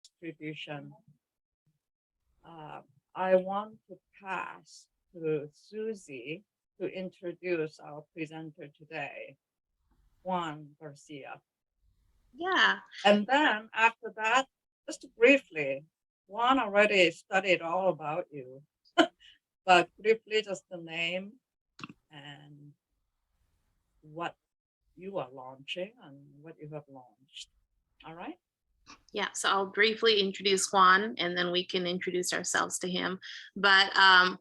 distribution, I want to pass to Susie to introduce our presenter today, Juan Garcia. Yeah. And then after that, just briefly, Juan already studied all about you, but briefly just the name and what you are launching and what you have launched. All right? Yeah, so I'll briefly introduce Juan and then we can introduce ourselves to him. But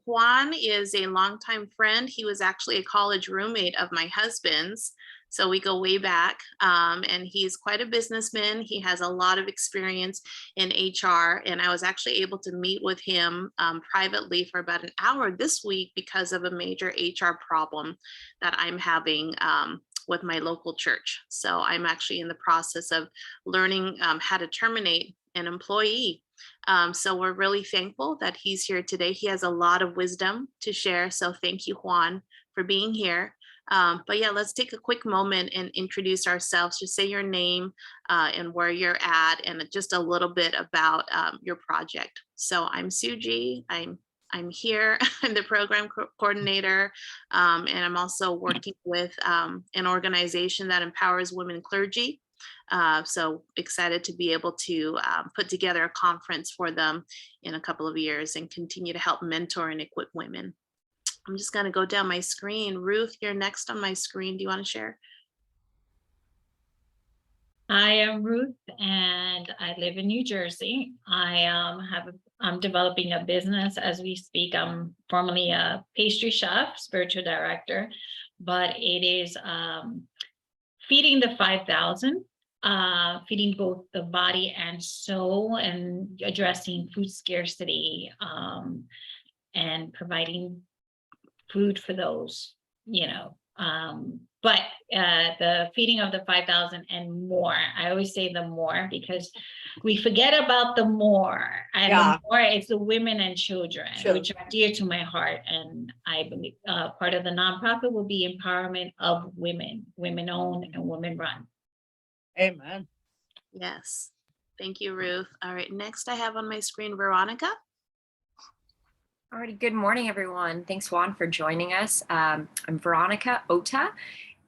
Juan is a longtime friend. He was actually a college roommate of my husband's. So we go way back, and he's quite a businessman. He has a lot of experience in HR, and I was actually able to meet with him privately for about an hour this week because of a major HR problem that I'm having with my local church. So I'm actually in the process of learning how to terminate an employee. So we're really thankful that he's here today. He has a lot of wisdom to share. So thank you, Juan, for being here. But yeah, let's take a quick moment and introduce ourselves. Just say your name and where you're at and just a little bit about your project. So I'm Suji. I'm here. I'm the program coordinator, and I'm also working with an organization that empowers women clergy. So excited to be able to put together a conference for them in a couple of years and continue to help mentor and equip women. I'm just going to go down my screen. Ruth, you're next on my screen. Do you want to share? I am Ruth and I live in New Jersey. I'm developing a business as we speak. I'm formerly a pastry chef, spiritual director, but it is feeding the 5,000, feeding both the body and soul and addressing food scarcity and providing food for those, but the feeding of the 5,000 and more. I always say the more because we forget about the more. And the more, it's the women and children, which are dear to my heart. And I believe part of the nonprofit will be empowerment of women, women-owned and women-run. Amen. Yes. Thank you, Ruth. All right. Next, I have on my screen Veronica. Alrighty, good morning, everyone. Thanks, Juan, for joining us. I'm Veronica Ota,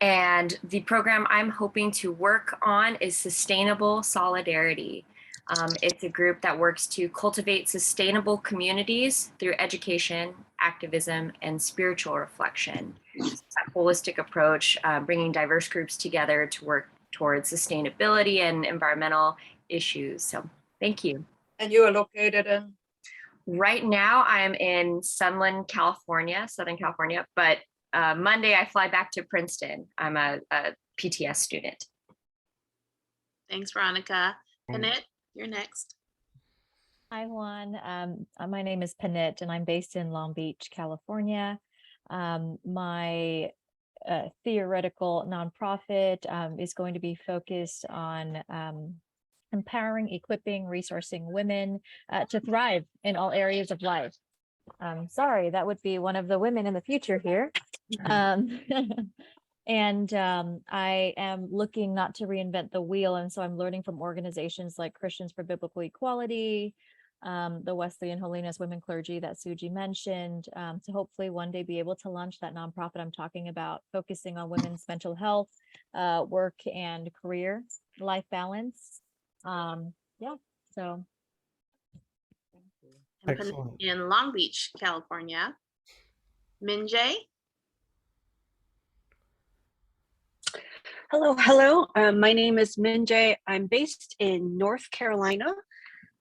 and the program I'm hoping to work on is Sustainable Solidarity. It's a group that works to cultivate sustainable communities through education, activism, and spiritual reflection. It's a holistic approach, bringing diverse groups together to work towards sustainability and environmental issues. So thank you. And you are located in? Right now, I'm in Sunland, California, Southern California, but Monday I fly back to Princeton. I'm a PTS student. Thanks, Veronica. Panit, you're next. Hi, Juan. My name is Panit, and I'm based in Long Beach, California. My theoretical nonprofit is going to be focused on empowering, equipping, resourcing women to thrive in all areas of life. Sorry, that would be one of the women in the future here. And I am looking not to reinvent the wheel. And so I'm learning from organizations like Christians for Biblical Equality, the Wesleyan Holiness Women Clergy that Suji mentioned, to hopefully one day be able to launch that nonprofit I'm talking about, focusing on women's mental health, work and career, life balance. So. Excellent. In Long Beach, California. Minjay. Hello. My name is Minjay. I'm based in North Carolina,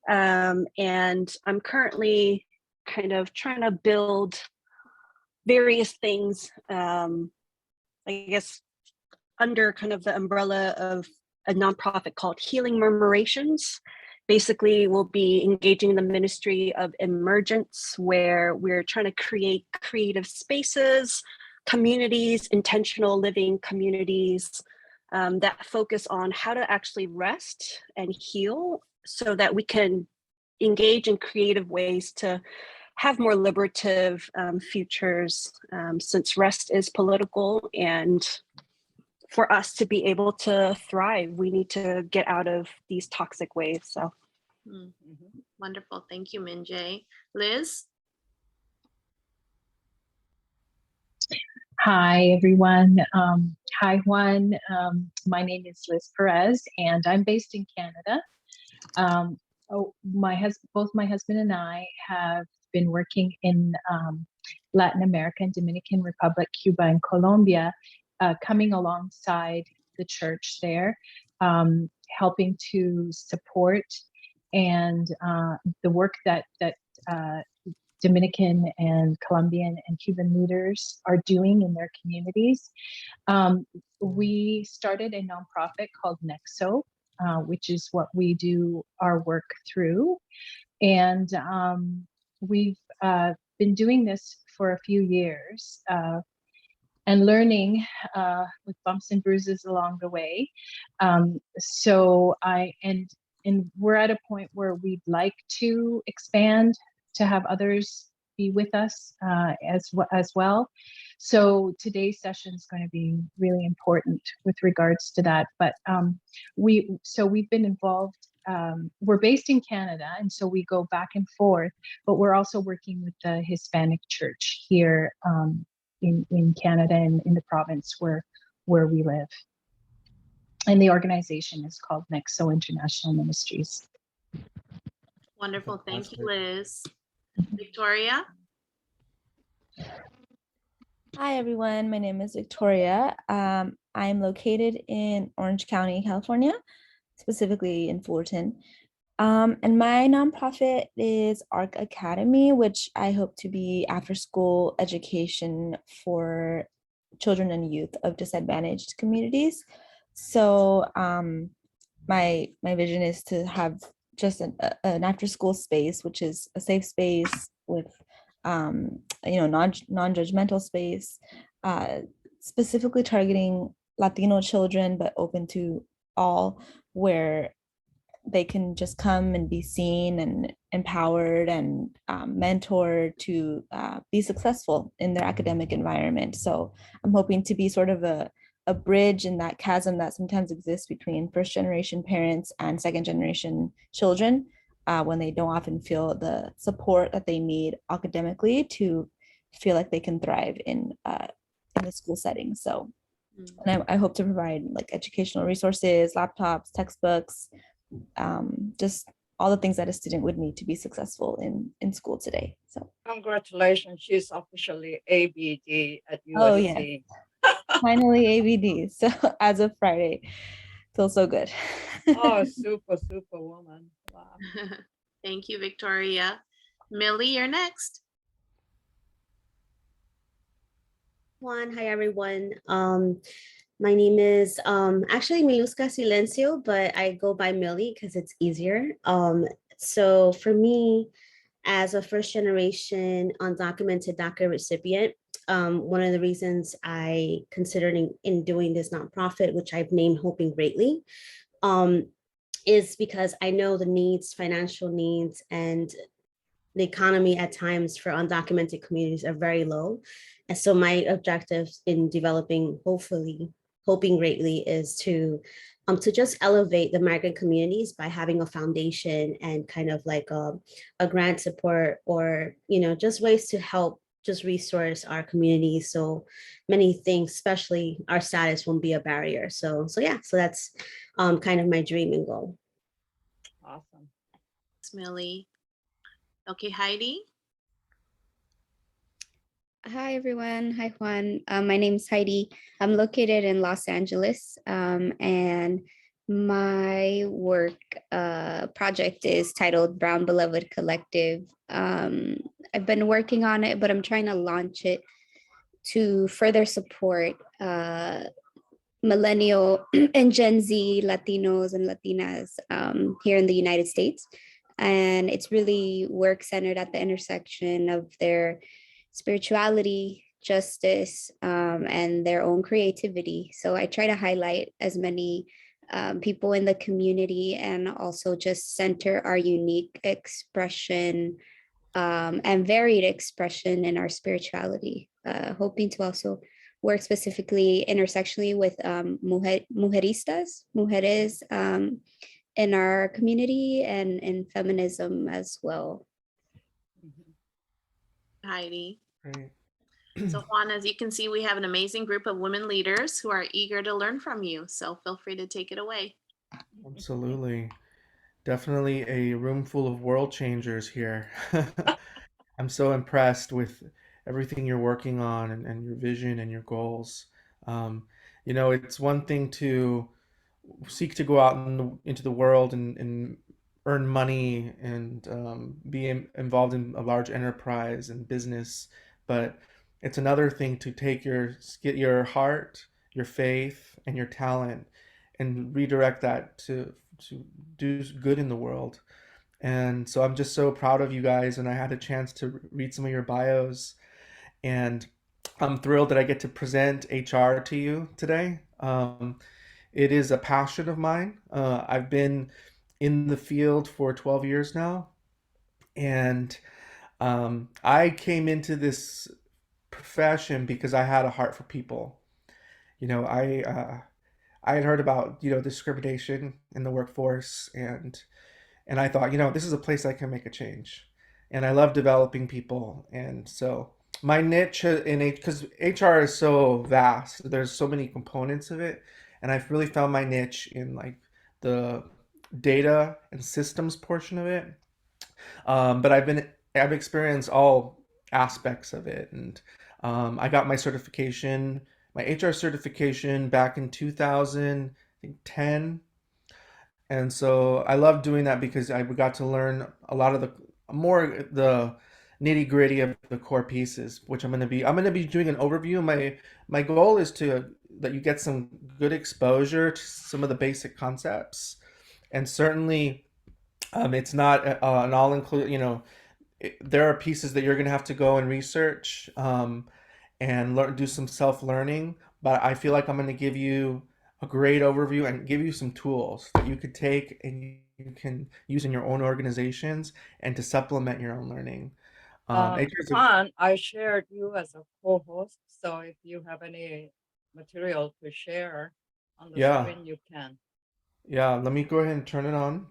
and I'm currently kind of trying to build various things, I guess, under kind of the umbrella of a nonprofit called Healing Murmurations. Basically, we'll be engaging the Ministry of Emergence, where we're trying to create creative spaces, communities, intentional living communities that focus on how to actually rest and heal so that we can engage in creative ways to have more liberative futures, since rest is political, and for us to be able to thrive, we need to get out of these toxic waves. So Mm, Mhm. wonderful. Thank you, Minjay. Liz? Hi, everyone. Hi, Juan. My name is Liz Perez, and I'm based in Canada. Both my husband and I have been working in Latin America and Dominican Republic, Cuba, and Colombia, coming alongside the church there, helping to support and the work that Dominican and Colombian and Cuban leaders are doing in their communities. We started a nonprofit called Nexo, which is what we do our work through. And we've been doing this for a few years and learning with bumps and bruises along the way. And we're at a point where we'd like to expand to have others be with us as well. So today's session is going to be really important with regards to that. But we've been involved. We're based in Canada, and so we go back and forth. But we're also working with the Hispanic Church here in Canada and in the province where we live. And the organization is called Nexo International Ministries. Wonderful. Thank you, Liz. Victoria? Hi, everyone. My name is Victoria. I'm located in Orange County, California, specifically in Fullerton. And my nonprofit is ARC Academy, which I hope to be after-school education for children and youth of disadvantaged communities. So my vision is to have just an after-school space, which is a safe space with non-judgmental space, specifically targeting Latino children, but open to all, where they can just come and be seen and empowered and mentored to be successful in their academic environment. So I'm hoping to be sort of a bridge in that chasm that sometimes exists between first generation parents and second generation children when they don't often feel the support that they need academically to feel like they can thrive in the school setting. So and I hope to provide like educational resources, laptops, textbooks, just all the things that a student would need to be successful in school today. So Congratulations, she's officially ABD at USC. Oh yeah, finally ABD. So as of Friday, feels so good. Oh, super woman. Wow. Thank you, Victoria. Millie, you're next. Juan, hi everyone. My name is actually Miluska Silencio, but I go by Millie because it's easier. So for me, as a first generation undocumented DACA recipient, one of the reasons I considered in doing this nonprofit, which I've named Hoping Greatly, is because I know the needs, financial needs, and the economy at times for undocumented communities are very low. And so my objectives in developing Hoping Greatly is to just elevate the migrant communities by having a foundation and kind of like a grant support, or, just ways to help just resource our communities. So many things, especially our status, won't be a barrier. So that's kind of my dream and goal. Awesome. Thanks, Millie. Okay, Heidi. Hi, everyone. Hi, Juan. My name is Heidi. I'm located in Los Angeles, and my work project is titled Brown Beloved Collective. I've been working on it, but I'm trying to launch it to further support millennial and Gen Z Latinos and Latinas here in the United States. And it's really work centered at the intersection of their spirituality, justice, and their own creativity. So I try to highlight as many people in the community and also just center our unique expression and varied expression in our spirituality, hoping to also work specifically intersectionally with mujeres, in our community and in feminism as well. Heidi. Great. So Juan, as you can see, we have an amazing group of women leaders who are eager to learn from you. So feel free to take it away. Absolutely. Definitely a room full of world changers here. I'm so impressed with everything you're working on and your vision and your goals. Um, it's one thing to seek to go out into the world and earn money and be involved in a large enterprise and business, but it's another thing to take your heart, your faith, and your talent and redirect that to do good in the world. And so I'm just so proud of you guys. And I had a chance to read some of your bios. And I'm thrilled that I get to present HR to you today. It is a passion of mine. I've been in the field for 12 years now. And I came into this profession because I had a heart for people. I had heard about discrimination in the workforce, and I thought, this is a place I can make a change. And I love developing people. And so my niche in because HR is so vast, there's so many components of it. And I've really found my niche in like the data and systems portion of it. But I've experienced all aspects of it. And I got my certification, my HR certification back in 2010. And so I love doing that because I got to learn a lot of the nitty gritty of the core pieces, which I'm gonna be doing an overview. My goal is to that you get some good exposure to some of the basic concepts, and certainly it's not an all include. There are pieces that you're gonna have to go and research and do some self learning. But I feel like I'm gonna give you a great overview and give you some tools that you could take and you can use in your own organizations and to supplement your own learning. Juan, I shared you as a co-host, so if you have any material to share on the Yeah, screen, you can. yeah. Let me go ahead and turn it on.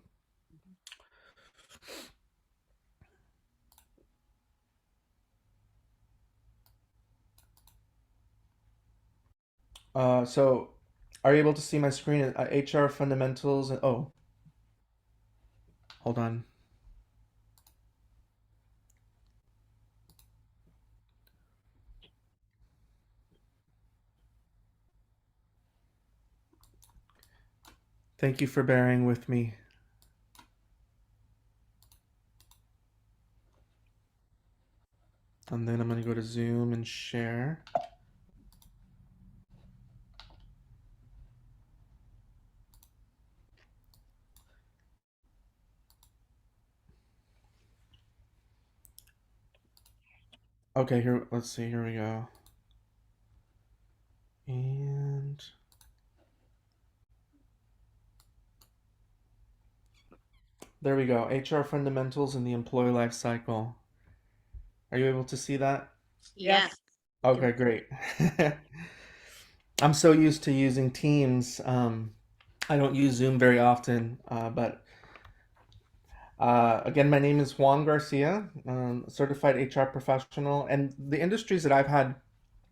So are you able to see my screen? HR fundamentals and oh, hold on. Thank you for bearing with me. And then I'm going to go to Zoom and share. Okay, here, let's see, here we go. And there we go. HR fundamentals in the employee life cycle. Are you able to see that? Yes. Okay, great. I'm so used to using Teams. I don't use Zoom very often, but again, my name is Juan Garcia, certified HR professional, and the industries that I've had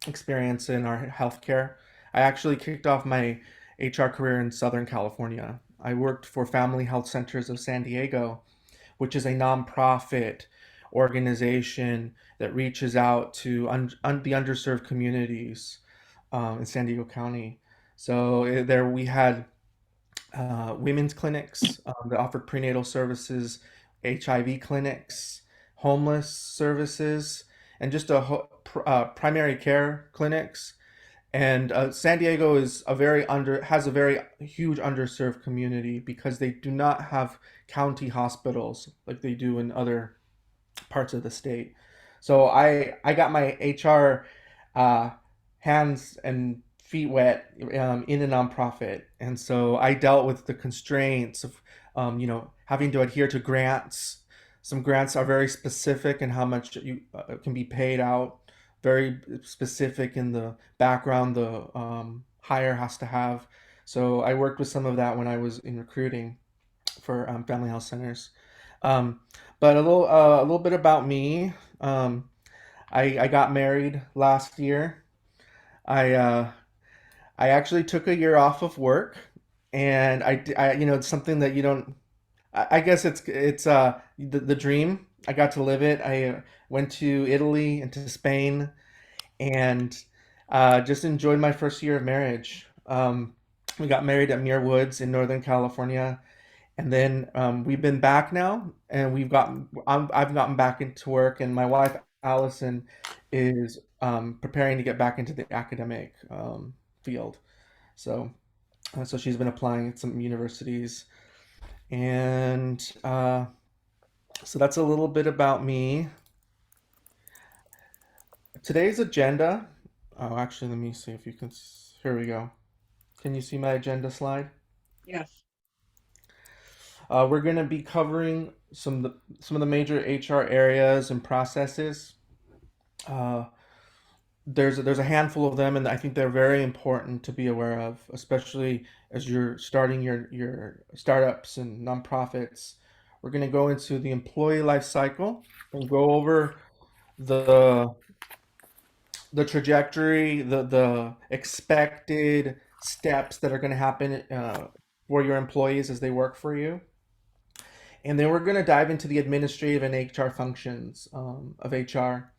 experience in are healthcare. I actually kicked off my HR career in Southern California. I worked for Family Health Centers of San Diego, which is a nonprofit organization that reaches out to the underserved communities in San Diego County. So there we had women's clinics that offered prenatal services, HIV clinics, homeless services, and just primary care clinics. And San Diego is has a very huge underserved community because they do not have county hospitals like they do in other parts of the state. So I got my HR uh, hands and feet wet in a nonprofit, and so I dealt with the constraints of having to adhere to grants. Some grants are very specific in how much you can be paid out. Very specific in the background the hire has to have. So I worked with some of that when I was in recruiting. for family health centers. Um, but a little bit about me. Um, I got married last year. I I actually took a year off of work, and it's something that you don't. I guess it's the dream. I got to live it. I went to Italy and to Spain, and just enjoyed my first year of marriage. We got married at Muir Woods in Northern California, and then we've been back now, and I've gotten back into work, and my wife Allison is preparing to get back into the academic field. So so she's been applying at some universities, and so that's a little bit about me. Today's agenda. Oh, actually, let me see if you can. Here we go. Can you see my agenda slide? Yes. We're going to be covering some of the major HR areas and processes. Uh, there's a handful of them, and I think they're very important to be aware of, especially as you're starting your startups and nonprofits. We're going to go into the employee life cycle and go over the the trajectory, the expected steps that are going to happen for your employees as they work for you. And then we're going to dive into the administrative and HR functions of HR,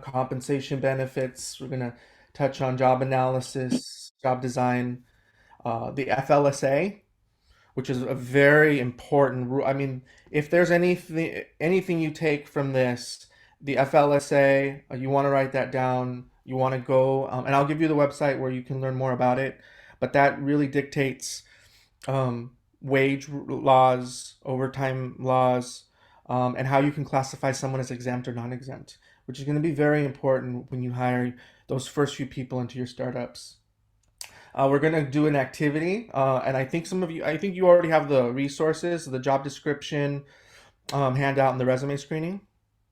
compensation benefits. We're going to touch on job analysis, job design, the FLSA, which is a very important rule. I mean, if there's anything you take from this, the FLSA, you want to write that down. You want to go, and I'll give you the website where you can learn more about it. But that really dictates wage laws, overtime laws, and how you can classify someone as exempt or non-exempt, which is going to be very important when you hire those first few people into your startups. We're going to do an activity, and I think you already have the resources, the job description, handout, and the resume screening.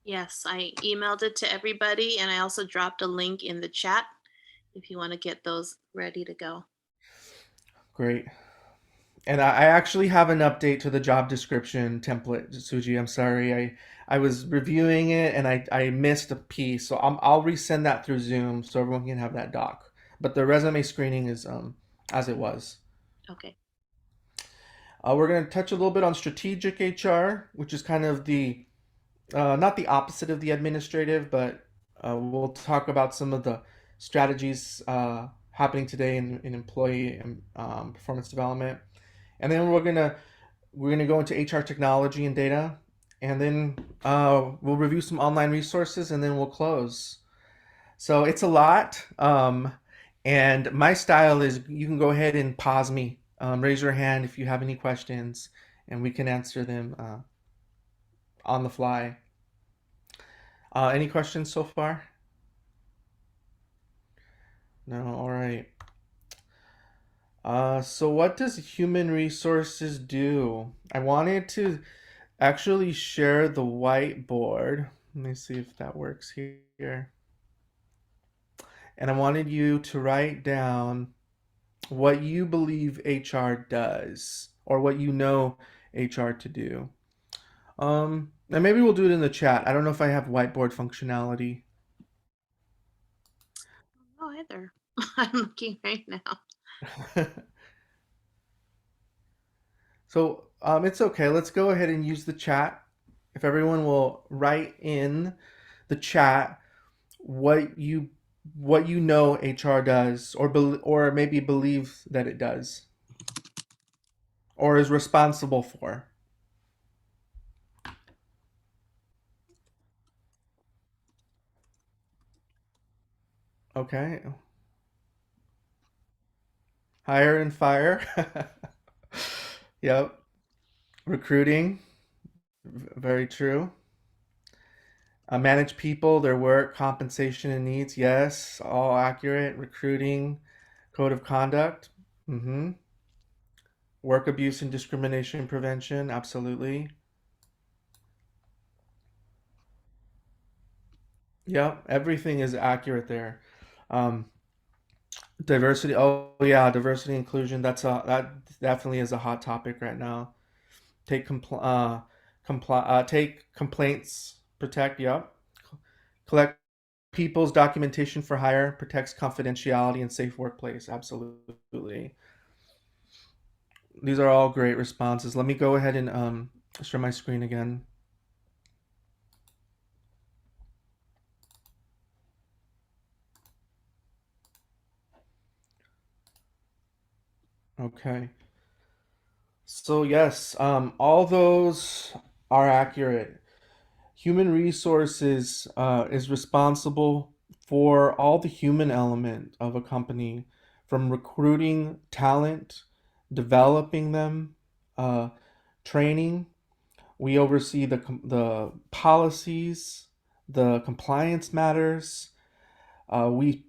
Yes, I emailed it to everybody, and I also dropped a link in the chat if you want to get those ready to go. Great. And I actually have an update to the job description template, Suji. I'm sorry. I was reviewing it and I missed a piece. So I'll resend that through Zoom so everyone can have that doc. But the resume screening is as it was. Okay. We're going to touch a little bit on strategic HR, which is kind of the not the opposite of the administrative, but we'll talk about some of the strategies happening today in employee performance development. And then we're gonna go into HR technology and data, and then we'll review some online resources, and then we'll close. So it's a lot, and my style is you can go ahead and pause me, raise your hand if you have any questions, and we can answer them on the fly. Any questions so far? No, all right. So what does human resources do? I wanted to actually share the whiteboard. Let me see if that works here. And I wanted you to write down what you believe HR does or what you know HR to do. And maybe we'll do it in the chat. I don't know if I have whiteboard functionality. Oh, either. I'm looking right now. So it's okay. Let's go ahead and use the chat. If everyone will write in the chat what you know HR does, or maybe believe that it does, or is responsible for. Okay. Hire and fire. Yep. Recruiting. Very true. Manage people, their work, compensation, and needs. Yes, all accurate. Recruiting, code of conduct. Mm-hmm. Work abuse and discrimination prevention. Absolutely. Yep, everything is accurate there. Um, Diversity. Oh yeah, diversity inclusion. That definitely is a hot topic right now. take take complaints, protect, yep, collect people's documentation for hire, protects confidentiality and safe workplace. Absolutely. These are all great responses. Let me go ahead and share my screen again. Okay. So yes, all those are accurate. Human resources is responsible for all the human element of a company, from recruiting talent, developing them, training. We oversee the policies, the compliance matters. We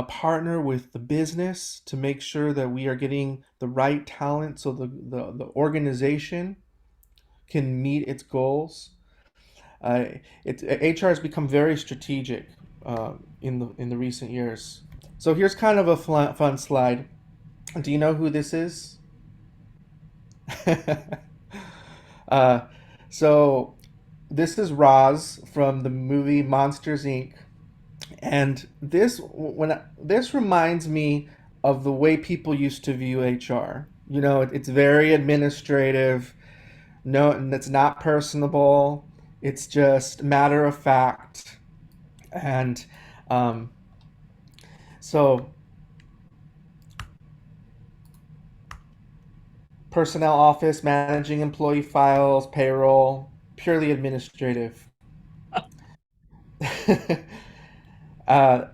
partner with the business to make sure that we are getting the right talent so the organization can meet its goals. HR has become very strategic in the recent years. So here's kind of a fun slide. Do you know who this is? uh, so this is Roz from the movie Monsters Inc. And this reminds me of the way people used to view HR. You know, it's very administrative. No, it's not personable. It's just matter of fact. And um, so personnel office, managing employee files, payroll, purely administrative. uh,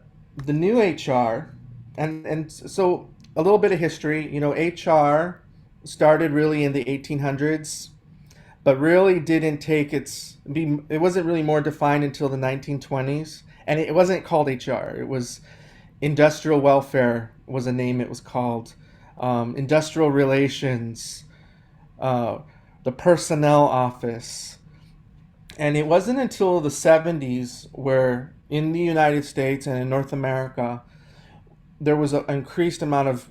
the new HR, and so a little bit of history. You know, HR started really in the 1800s, but really didn't take it wasn't really more defined until the 1920s, and it wasn't called HR. It was industrial welfare was a name it was called, industrial relations, uh, the personnel office. And it wasn't until the 70s where in the United States and in North America there was an increased amount of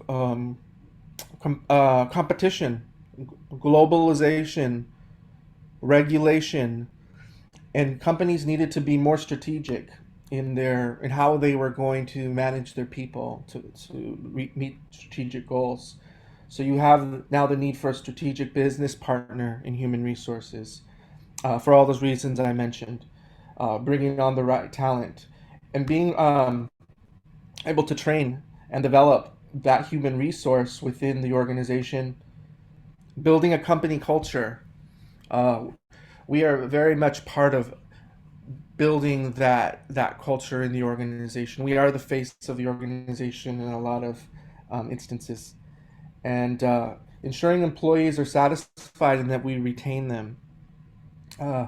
competition, globalization, regulation, and companies needed to be more strategic in how they were going to manage their people to meet strategic goals. So you have now the need for a strategic business partner in human resources, for all those reasons I mentioned, bringing on the right talent and being able to train and develop that human resource within the organization, building a company culture. Uh, we are very much part of building that culture in the organization. We are the face of the organization in a lot of instances, and ensuring employees are satisfied and that we retain them. Uh,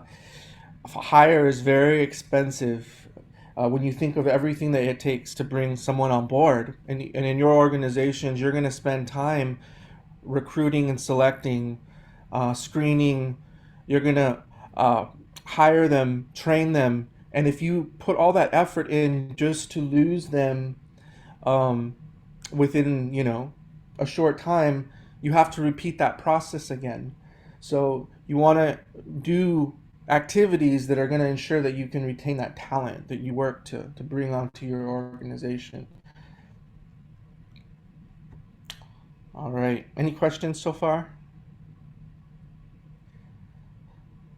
Hire is very expensive. When you think of everything that it takes to bring someone on board, and in your organizations, you're going to spend time recruiting and selecting, screening. You're going to hire them, train them, and if you put all that effort in just to lose them um, within a short time, you have to repeat that process again. So you want to do activities that are going to ensure that you can retain that talent that you work to bring onto your organization. All right. Any questions so far?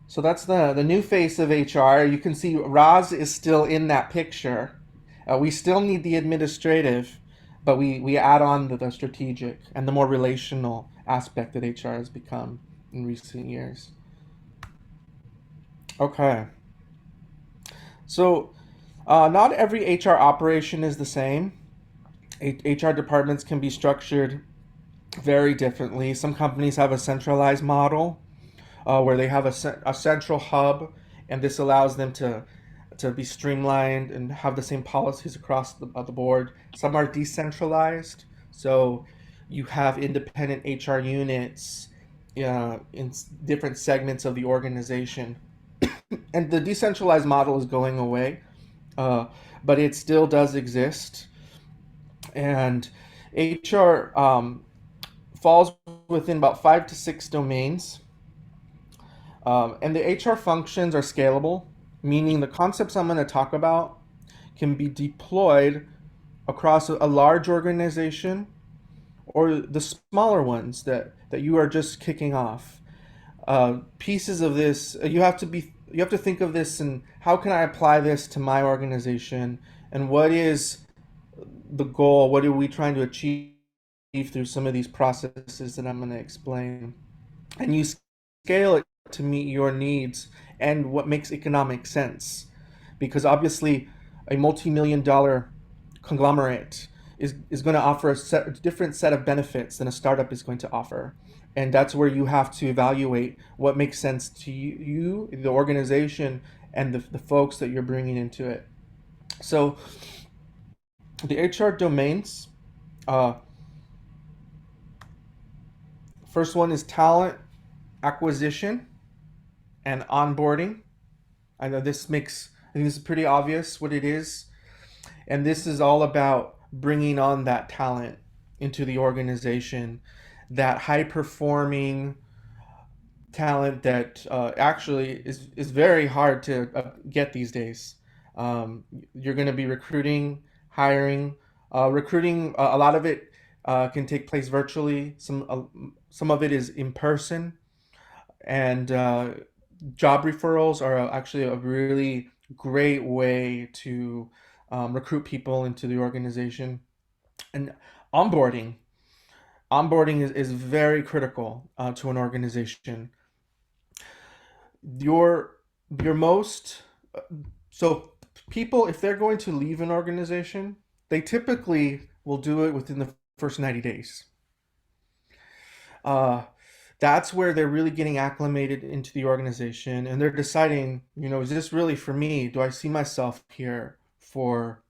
So that's the new face of HR. You can see Roz is still in that picture. We still need the administrative, but we add on the strategic and the more relational aspect that HR has become in recent years. Okay. So not every HR operation is the same. HR departments can be structured very differently. Some companies have a centralized model where they have a central hub, and this allows them to be streamlined and have the same policies across the board. Some are decentralized, so you have independent HR units in different segments of the organization. And the decentralized model is going away, but it still does exist. And HR falls within about 5 to 6 domains. And the HR functions are scalable, meaning the concepts I'm going to talk about can be deployed across a large organization or the smaller ones that you are just kicking off. Pieces of this, you have to think of this and how can I apply this to my organization, and what is the goal? What are we trying to achieve through some of these processes that I'm going to explain? And you scale it to meet your needs and what makes economic sense. Because obviously, a multi-million dollar conglomerate is going to offer a different set of benefits than a startup is going to offer. And that's where you have to evaluate what makes sense to you, the organization, and the folks that you're bringing into it. So the HR domains, uh, first one is talent acquisition and onboarding. I know I think this is pretty obvious what it is. And this is all about bringing on that talent into the organization, that high performing talent that actually is very hard to get these days. You're going to be recruiting, hiring, recruiting. A lot of it can take place virtually. Some of it is in person, and job referrals are actually a really great way to recruit people into the organization. And onboarding, is very critical to an organization. Your your most so people, if they're going to leave an organization, they typically will do it within the first 90 days. Uh, that's where they're really getting acclimated into the organization and they're deciding, is this really for me? Do I see myself here for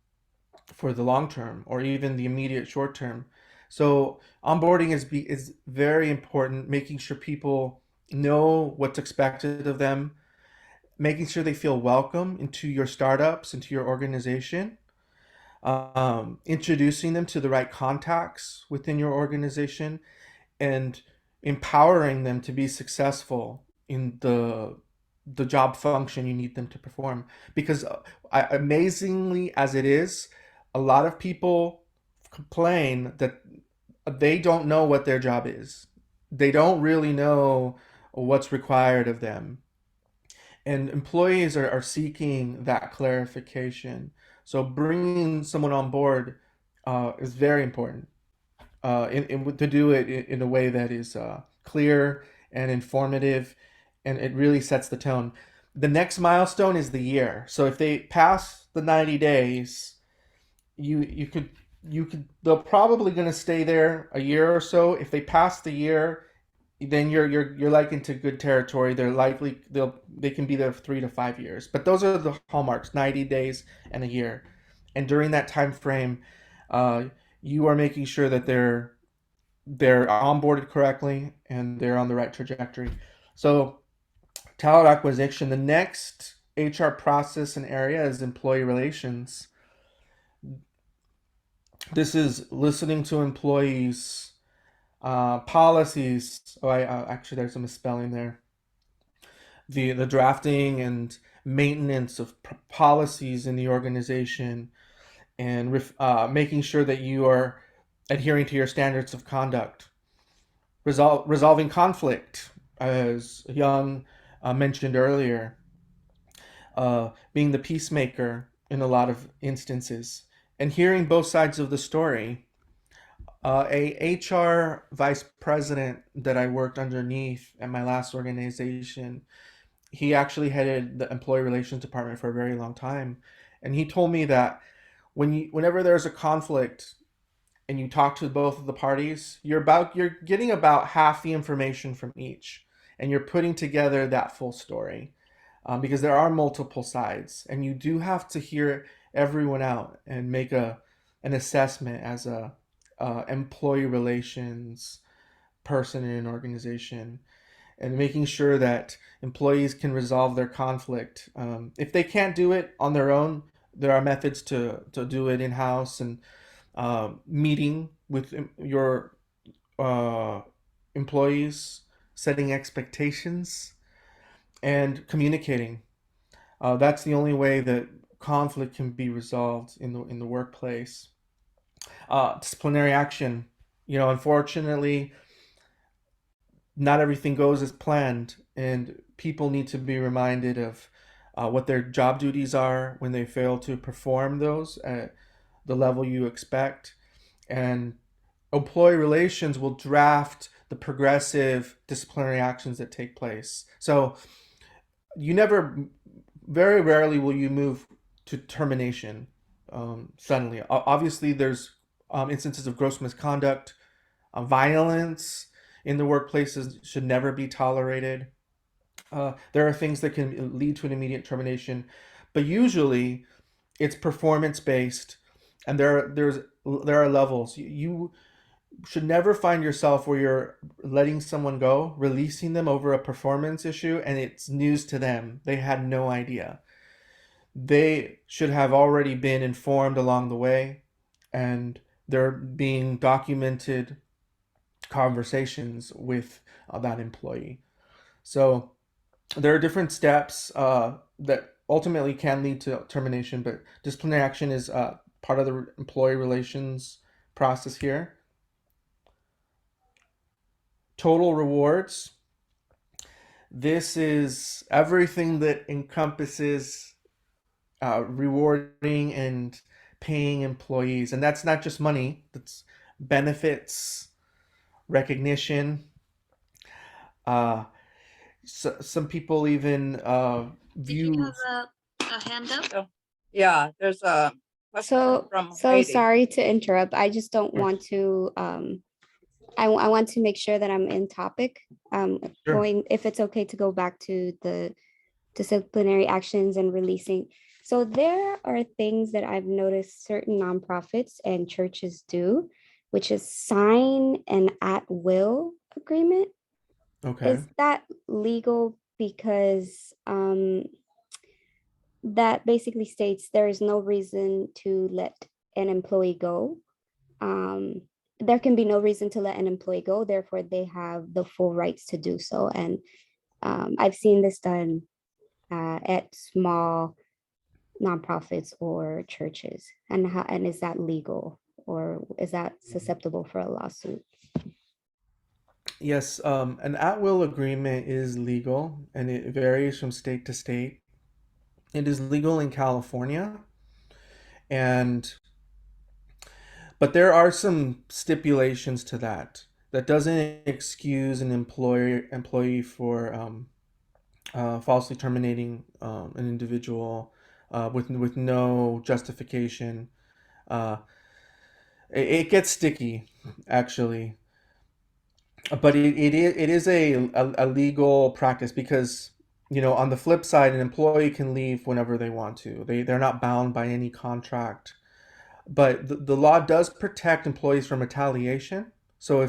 the long term or even the immediate short term? So onboarding is very important, making sure people know what's expected of them, making sure they feel welcome into your startups, into your organization, introducing them to the right contacts within your organization, and empowering them to be successful in the job function you need them to perform. Because amazingly as it is, a lot of people complain that they don't know what their job is. They don't really know what's required of them. And employees are seeking that clarification. So bringing someone on board is very important. To do it in a way that is clear and informative, and it really sets the tone. The next milestone is the year. So if they pass the 90 days, you could they're probably going to stay there a year or so. If they pass the year, then you're like into good territory. They can be there for 3 to 5 years. But those are the hallmarks: 90 days and a year. And during that time frame, uh, you are making sure that they're onboarded correctly and they're on the right trajectory. So talent acquisition. The next HR process and area is employee relations. This is listening to employees, policies. Oh, actually, there's a misspelling there. The drafting and maintenance of policies in the organization, and making sure that you are adhering to your standards of conduct. Resolving conflict, as Young mentioned earlier, being the peacemaker in a lot of instances, and hearing both sides of the story. A HR vice president that I worked underneath at my last organization, he actually headed the employee relations department for a very long time, and he told me that whenever there's a conflict and you talk to both of the parties, you're getting about half the information from each, and you're putting together that full story, because there are multiple sides, and you do have to hear everyone out and make an assessment as a employee relations person in an organization, and making sure that employees can resolve their conflict. If they can't do it on their own, there are methods to do it in house, and meeting with your employees, setting expectations, and communicating. That's the only way that conflict can be resolved in the workplace. Disciplinary action. Unfortunately, not everything goes as planned, and people need to be reminded of what their job duties are when they fail to perform those at the level you expect. And employee relations will draft the progressive disciplinary actions that take place. So you never, very rarely will you move to termination suddenly. Obviously, there's instances of gross misconduct, violence in the workplaces should never be tolerated. There are things that can lead to an immediate termination, but usually it's performance based, and there are levels. You should never find yourself where you're letting someone go, releasing them over a performance issue, and it's news to them. They had no idea. They should have already been informed along the way, and they're being documented conversations with that employee. So there are different steps that ultimately can lead to termination, but disciplinary action is part of the employee relations process here. Total rewards. This is everything that encompasses rewarding and paying employees. And that's not just money, that's benefits, recognition. Some people even Did you view. have a hand up? So, yeah, there's a question So, from so Heidi. sorry to interrupt. I just don't want to, I want to make sure that I'm in topic. Sure. If it's okay to go back to the disciplinary actions and releasing. So there are things that I've noticed certain nonprofits and churches do, which is sign an at-will agreement. Okay. Is that legal? Because that basically states there is no reason to let an employee go. There can be no reason to let an employee go, therefore they have the full rights to do so. And I've seen this done at small nonprofits or churches. And is that legal, or is that susceptible for a lawsuit? Yes, an at-will agreement is legal and it varies from state to state. It is legal in California, and but there are some stipulations to that. That doesn't excuse an employee for falsely terminating an individual with no justification. Uh, it gets sticky, actually, but it is a legal practice because on the flip side, an employee can leave whenever they want to. They're not bound by any contract, but the law does protect employees from retaliation. So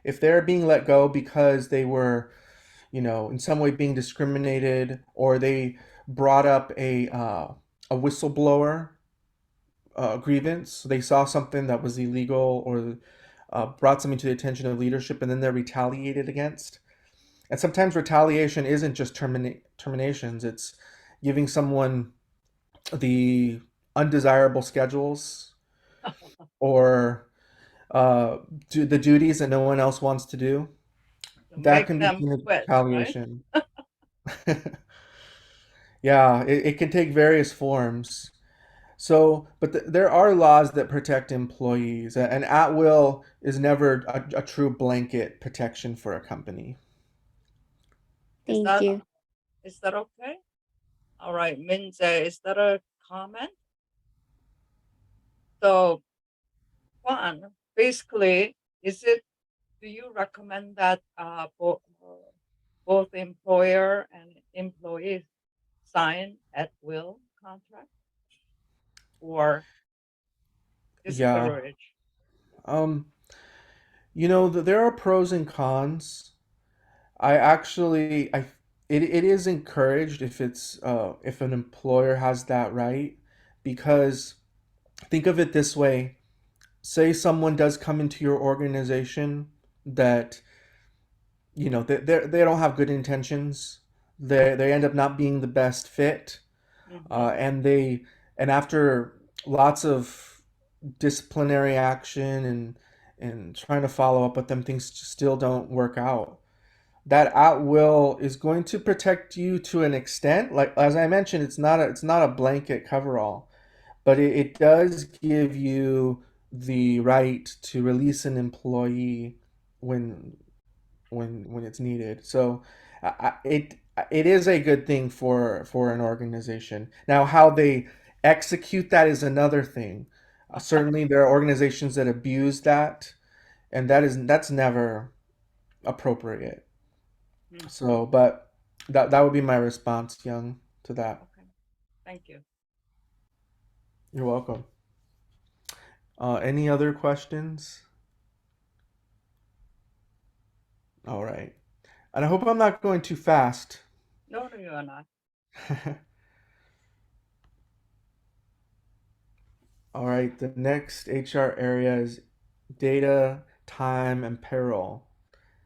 if they're being let go because they were in some way being discriminated, or they brought up a whistleblower grievance, they saw something that was illegal, or brought something to the attention of leadership, and then they're retaliated against. And sometimes retaliation isn't just terminations, it's giving someone the undesirable schedules, or the duties that no one else wants to do. To That make can be them seen as quit, right? retaliation. Yeah, it can take various forms. So, but there are laws that protect employees, and at will is never a true blanket protection for a company. Is Thank that you. is that okay? All right, Minze, is that a comment? So, Juan, basically, do you recommend that both employer and employee sign at will contract, or Yeah. discourage? Um, there are pros and cons. I actually, it is encouraged if an employer has that right, because think of it this way. Say someone does come into your organization that they don't have good intentions. They end up not being the best fit, and after lots of disciplinary action and trying to follow up with them, things just still don't work out. That at will is going to protect you to an extent. Like as I mentioned, it's not a blanket coverall, but it does give you the right to release an employee when when it's needed. So it is a good thing for an organization. Now, how they execute that is another thing. Certainly, there are organizations that abuse that, and that's never appropriate. So, but that would be my response, Young, to that. Okay. Thank you. You're welcome. Any other questions? All right. And I hope I'm not going too fast. No, you are not. All right, the next HR area is data, time, and payroll.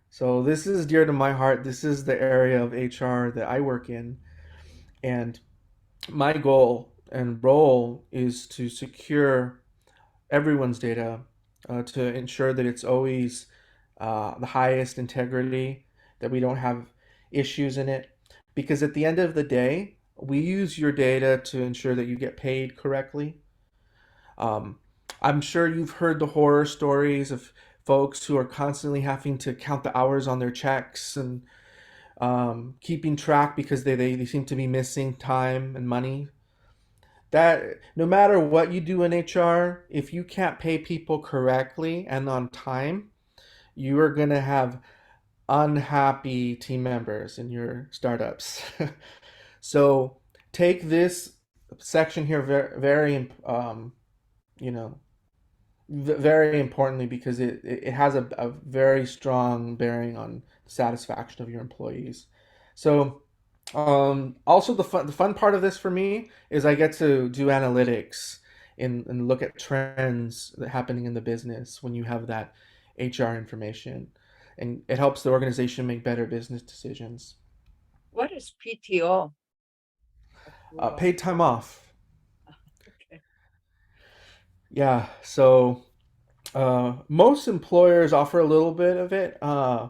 So this is dear to my heart. This is the area of HR that I work in. And my goal and role is to secure everyone's data, to ensure that it's always the highest integrity, that we don't have issues in it. Because at the end of the day, we use your data to ensure that you get paid correctly. Um, I'm sure you've heard the horror stories of folks who are constantly having to count the hours on their checks and keeping track because they seem to be missing time and money. That no matter what you do in HR, if you can't pay people correctly and on time, you are going to have unhappy team members in your startups. So take this section here very, you know, very importantly because it has a very strong bearing on the satisfaction of your employees. So also the fun part of this for me is I get to do analytics and look at trends that happening in the business when you have that HR information, and it helps the organization make better business decisions. What is PTO? Paid time off. Okay. Yeah, so most employers offer a little bit of it. The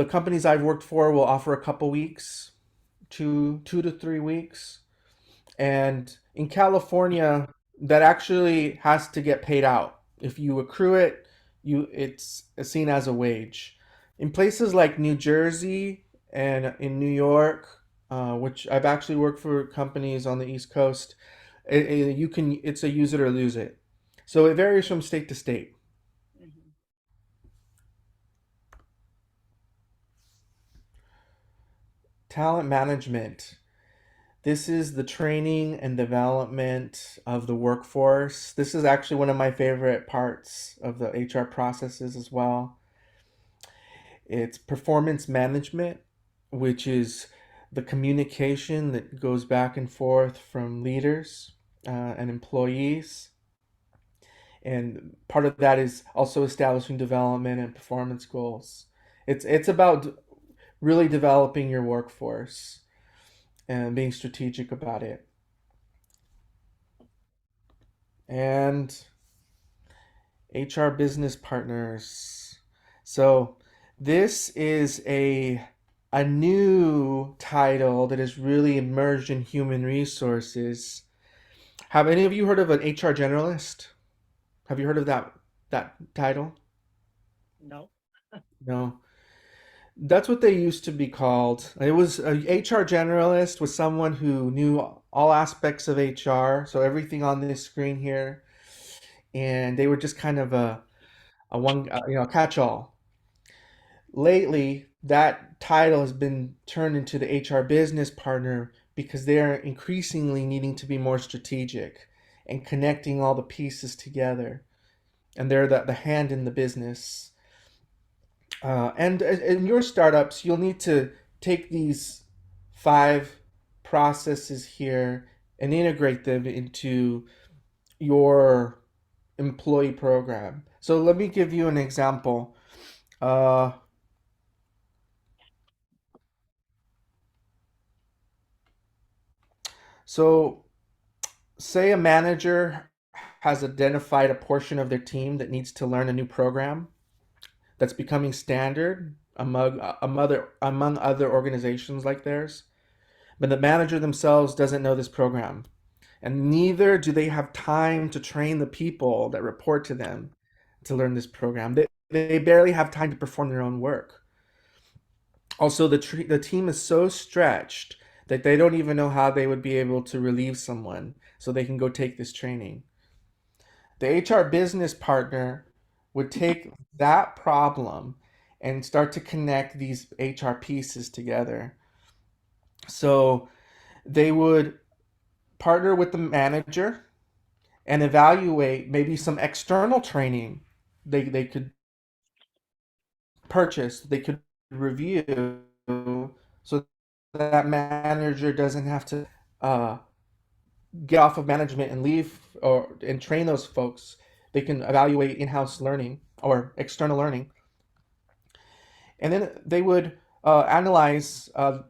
companies I've worked for will offer a couple weeks, 2 to 3 weeks. And in California, that actually has to get paid out. If you accrue it, it's seen as a wage. In places like New Jersey and in New York, which I've actually worked for companies on the East Coast, it's a use it or lose it. So it varies from state to state. Mhm. Talent management. This is the training and development of the workforce. This is actually one of my favorite parts of the HR processes as well. It's performance management, which is the communication that goes back and forth from leaders and employees. And part of that is also establishing development and performance goals. It's about really developing your workforce and being strategic about it. And HR business partners. So this is a new title that is really emerged in human resources. Have any of you heard of an HR generalist? Have you heard of that title? No. No. That's what they used to be called. It was a HR generalist was someone who knew all aspects of HR, so everything on this screen here, and they were just kind of a one, catch-all. Lately, that title has been turned into the HR business partner because they are increasingly needing to be more strategic and connecting all the pieces together, and they're the hand in the business. And in your startups, you'll need to take these 5 processes here and integrate them into your employee program. So let me give you an example. Uh, So, say a manager has identified a portion of their team that needs to learn a new program that's becoming standard among other organizations like theirs, but the manager themselves doesn't know this program, and neither do they have time to train the people that report to them to learn this program. They barely have time to perform their own work. Also, the team is so stretched that they don't even know how they would be able to relieve someone so they can go take this training. The HR business partner would take that problem and start to connect these HR pieces together. So they would partner with the manager and evaluate maybe some external training they could purchase, they could review, so that manager doesn't have to get off of management and leave and train those folks. They can evaluate in-house learning or external learning, and then they would analyze the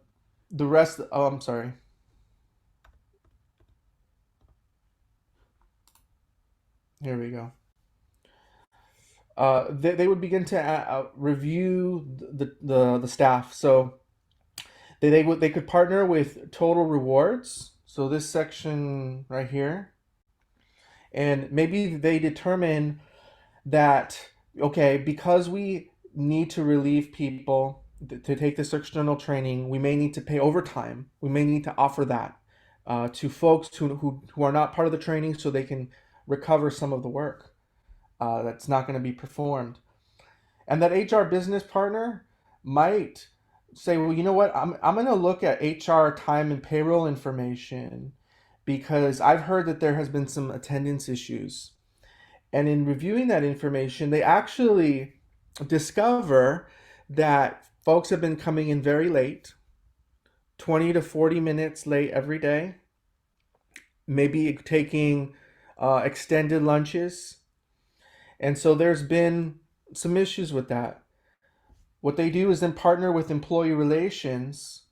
rest. Oh, I'm sorry. Here we go. They would begin to review the staff. So they could partner with total rewards. So this section right here, and maybe they determine that, okay, because we need to relieve people to take this external training, we may need to pay overtime. We may need to offer that to folks who are not part of the training, so they can recover some of the work that's not going to be performed. And that HR business partner might say, well, you know what? I'm going to look at HR time and payroll information because I've heard that there has been some attendance issues. And in reviewing that information, they actually discover that folks have been coming in very late, 20 to 40 minutes late every day, maybe taking extended lunches. And so there's been some issues with that. What they do is then partner with employee relations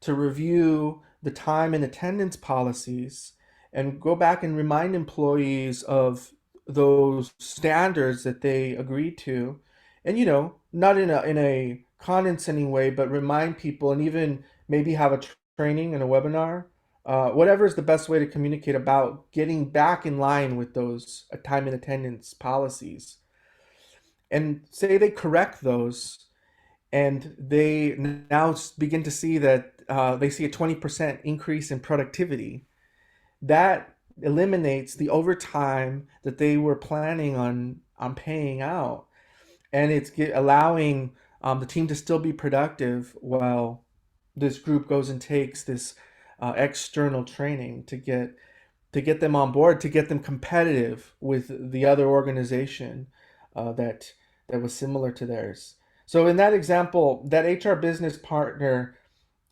to review the time and attendance policies and go back and remind employees of those standards that they agreed to. And not in a condescending way, but remind people and even maybe have a training and a webinar. Whatever is the best way to communicate about getting back in line with those time and attendance policies. And say they correct those, and they now begin to see that they see a 20% increase in productivity. That eliminates the overtime that they were planning on paying out, and it's allowing the team to still be productive while this group goes and takes this external training to get them on board, to get them competitive with the other organization that was similar to theirs. So in that example, that HR business partner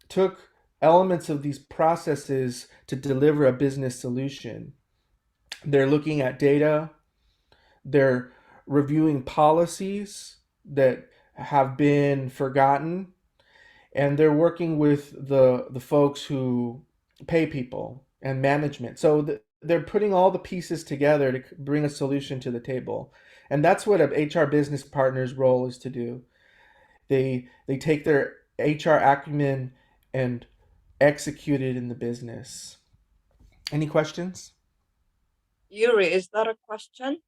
took elements of these processes to deliver a business solution. They're looking at data, they're reviewing policies that have been forgotten, and they're working with the folks who pay people and management. So they're putting all the pieces together to bring a solution to the table. And that's what an HR business partner's role is to do. They take their HR acumen and execute it in the business. Any questions? Yuri, is that a question?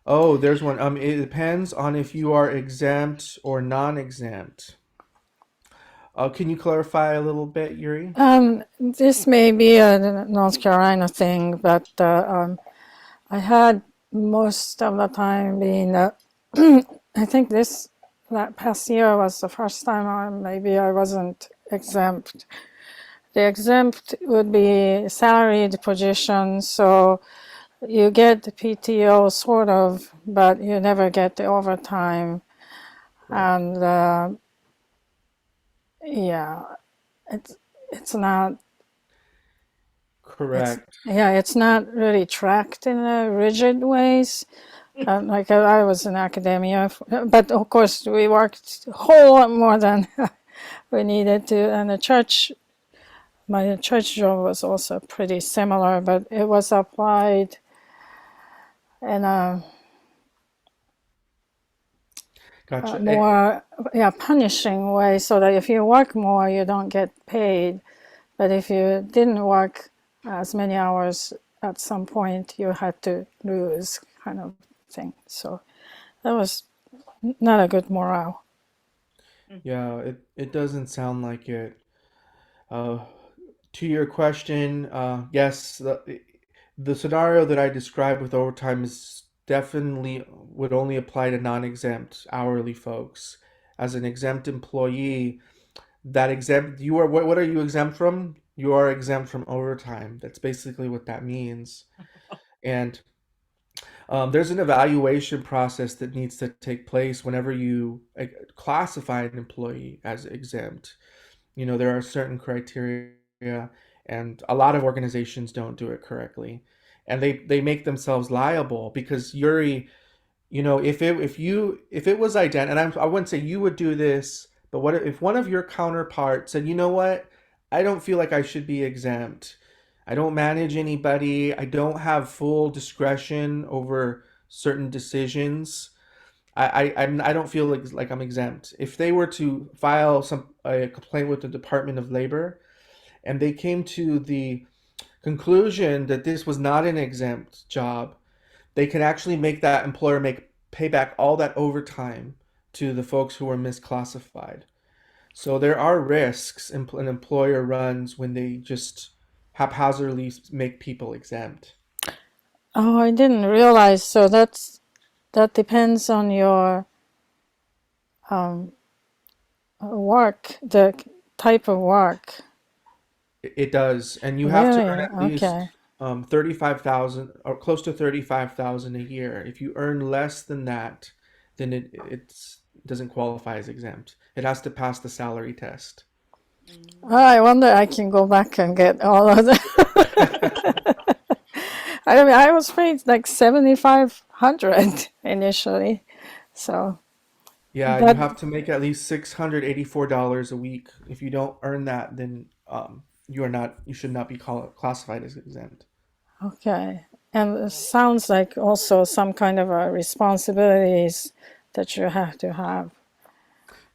Oh, there's one. It depends on if you are exempt or non-exempt. Can you clarify a little bit, Yuri? This may be a North Carolina thing, but I had most of the time being, I think that past year was the first time maybe I wasn't exempt. The exempt would be salaried position, so you get the PTO sort of, but you never get the overtime. And yeah, it's not correct. It's not really tracked in a rigid ways. Like I was in academia, but of course we worked a whole lot more than we needed to, and the church my church job was also pretty similar, but it was applied in a Gotcha. more punishing way, so that if you work more, you don't get paid. But if you didn't work as many hours, at some point you had to lose, kind of thing. So that was not a good morale. Yeah, it doesn't sound like it. Uh, to your question, yes, the scenario that I described with overtime is definitely would only apply to non-exempt hourly folks. As an exempt employee, that exempt you are what are you exempt from? You are exempt from overtime. That's basically what that means. And there's an evaluation process that needs to take place whenever you classify an employee as exempt. You know, there are certain criteria, and a lot of organizations don't do it correctly. And they make themselves liable because Yuri, you know, if it was and I wouldn't say you would do this, but what if one of your counterparts said, you know what, I don't feel like I should be exempt. I don't manage anybody. I don't have full discretion over certain decisions. I don't feel like I'm exempt. If they were to file a complaint with the Department of Labor and they came to the conclusion that this was not an exempt job, they can actually make that employer pay back all that overtime to the folks who were misclassified. So there are risks an employer runs when they just haphazardly make people exempt. Oh, I didn't realize. So that depends on your work, the type of work. It does, and you have to earn Really? at least Okay. 35,000 or close to 35,000 a year. If you earn less than that, then it doesn't qualify as exempt. It has to pass the salary test. Oh, I wonder I can go back and get all of that. I mean, I was paid like 7,500 initially, so Yeah, you that have to make at least $684 a week. If you don't earn that, then you should not be classified as exempt. okay. And it sounds like also some kind of a responsibilities that you have to have.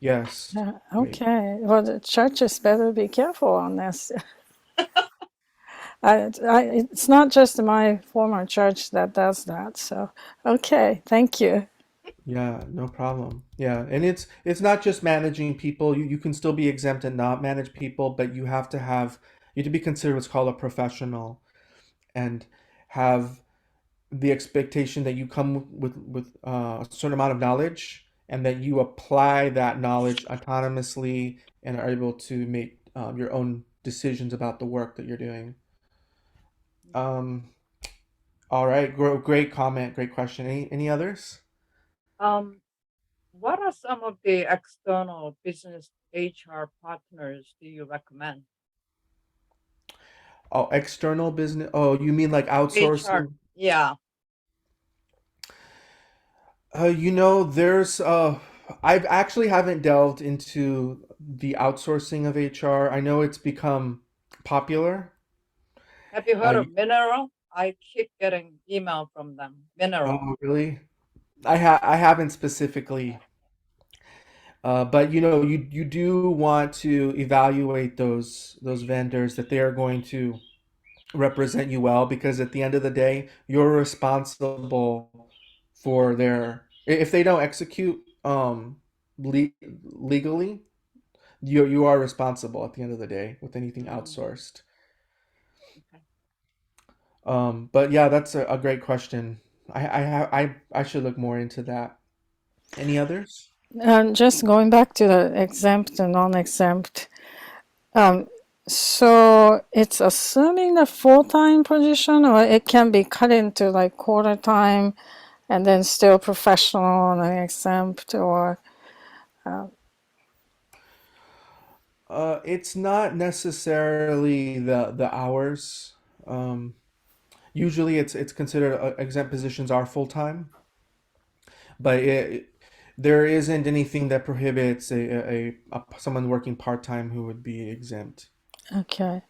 Yes. Yeah, Right. okay. Well, the churches better be careful on this. It's not just my former church that does that. So, okay, thank you. Yeah, no problem. Yeah, and it's not just managing people. You can still be exempt and not manage people, but you have to be considered what's called a professional and have the expectation that you come with a certain amount of knowledge and that you apply that knowledge autonomously and are able to make your own decisions about the work that you're doing. Um, all right, great comment, great question. Any others? Um, what are some of the external business HR partners do you recommend? Oh, external business. Oh, you mean like HR, outsourcing? yeah. You know, I've actually haven't delved into the outsourcing of HR. I know it's become popular. Have you heard Uh, of Mineral? I keep getting email from them. Mineral. oh, really? I haven't specifically, but you know, you do want to evaluate those vendors that they are going to represent you well because at the end of the day, you're responsible for if they don't execute le legally, you are responsible at the end of the day with anything Mm, outsourced. okay. But yeah, that's a great question. I should look more into that. Any others? And just going back to the exempt and non-exempt, um, so it's assuming a full-time position, or it can be cut into like quarter time and then still professional and exempt, or It's not necessarily the hours. Um, Usually, it's considered exempt positions are full time, but there isn't anything that prohibits someone working part time who would be exempt. okay.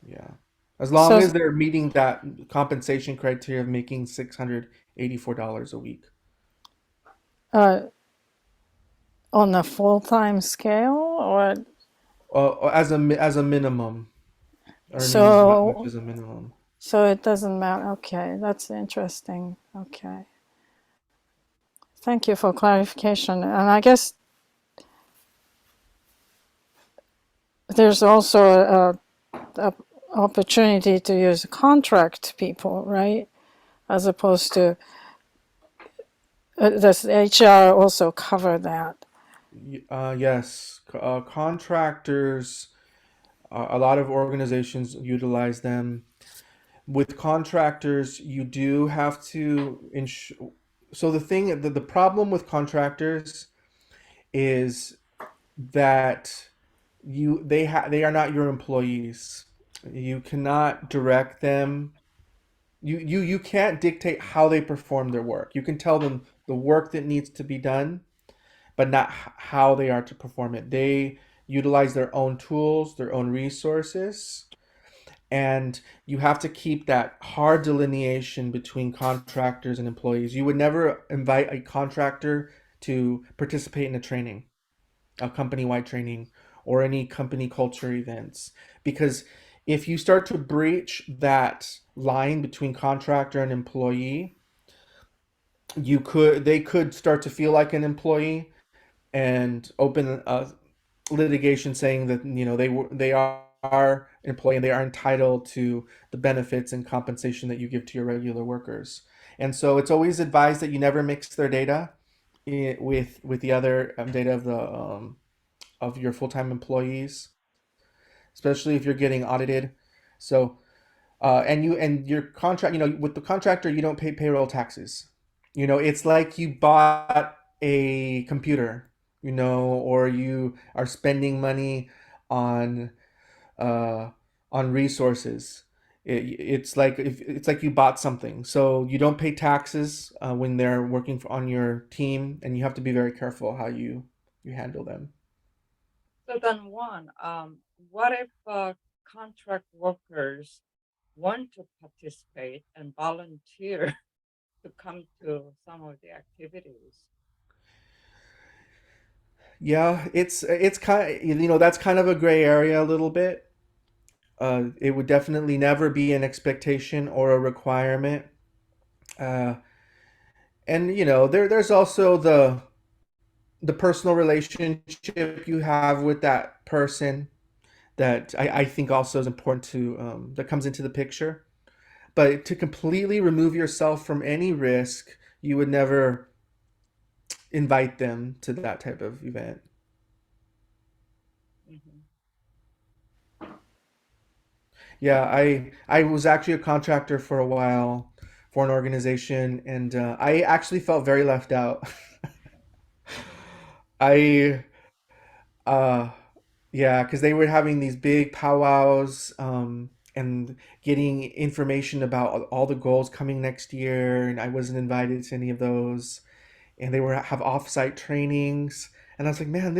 Yeah. As long So, as they're meeting that compensation criteria of making $684 a week. uh, on a full-time scale, or As a minimum, earning that much so as a minimum. so it doesn't matter. Okay, that's interesting. Okay. Thank you for clarification. And I guess there's also a opportunity to use contract people, right? As opposed to, does HR also cover that? Yes, contractors. A lot of organizations utilize them. With contractors, you do have to ensure. So the problem with contractors is that they are not your employees. You cannot direct them. You can't dictate how they perform their work. You can tell them the work that needs to be done, but not how they are to perform it. They utilize their own tools, their own resources, and you have to keep that hard delineation between contractors and employees. You would never invite a contractor to participate in a training, a company-wide training, or any company culture events, because if you start to breach that line between contractor and employee, they could start to feel like an employee and open a litigation saying that they are an employee and they are entitled to the benefits and compensation that you give to your regular workers. And so it's always advised that you never mix their data with the other data of your full-time employees, especially if you're getting audited. So and your contract, with the contractor, you don't pay payroll taxes. It's like you bought a computer, or you are spending money on uh, on resources. It's like you bought something, so you don't pay taxes when they're working on your team, and you have to be very careful how you handle them. So then what if contract workers want to participate and volunteer to come to some of the activities? Yeah, it's kind of, that's kind of a gray area a little bit. It would definitely never be an expectation or a requirement. Uh, and there's also the personal relationship you have with that person that I think also is important that comes into the picture. But to completely remove yourself from any risk, you would never invite them to that type of event. Mhm. Yeah, I was actually a contractor for a while for an organization, and I actually felt very left out. I uh yeah, because they were having these big powwows, and getting information about all the goals coming next year, and I wasn't invited to any of those. And they were have offsite trainings, and I was like, man,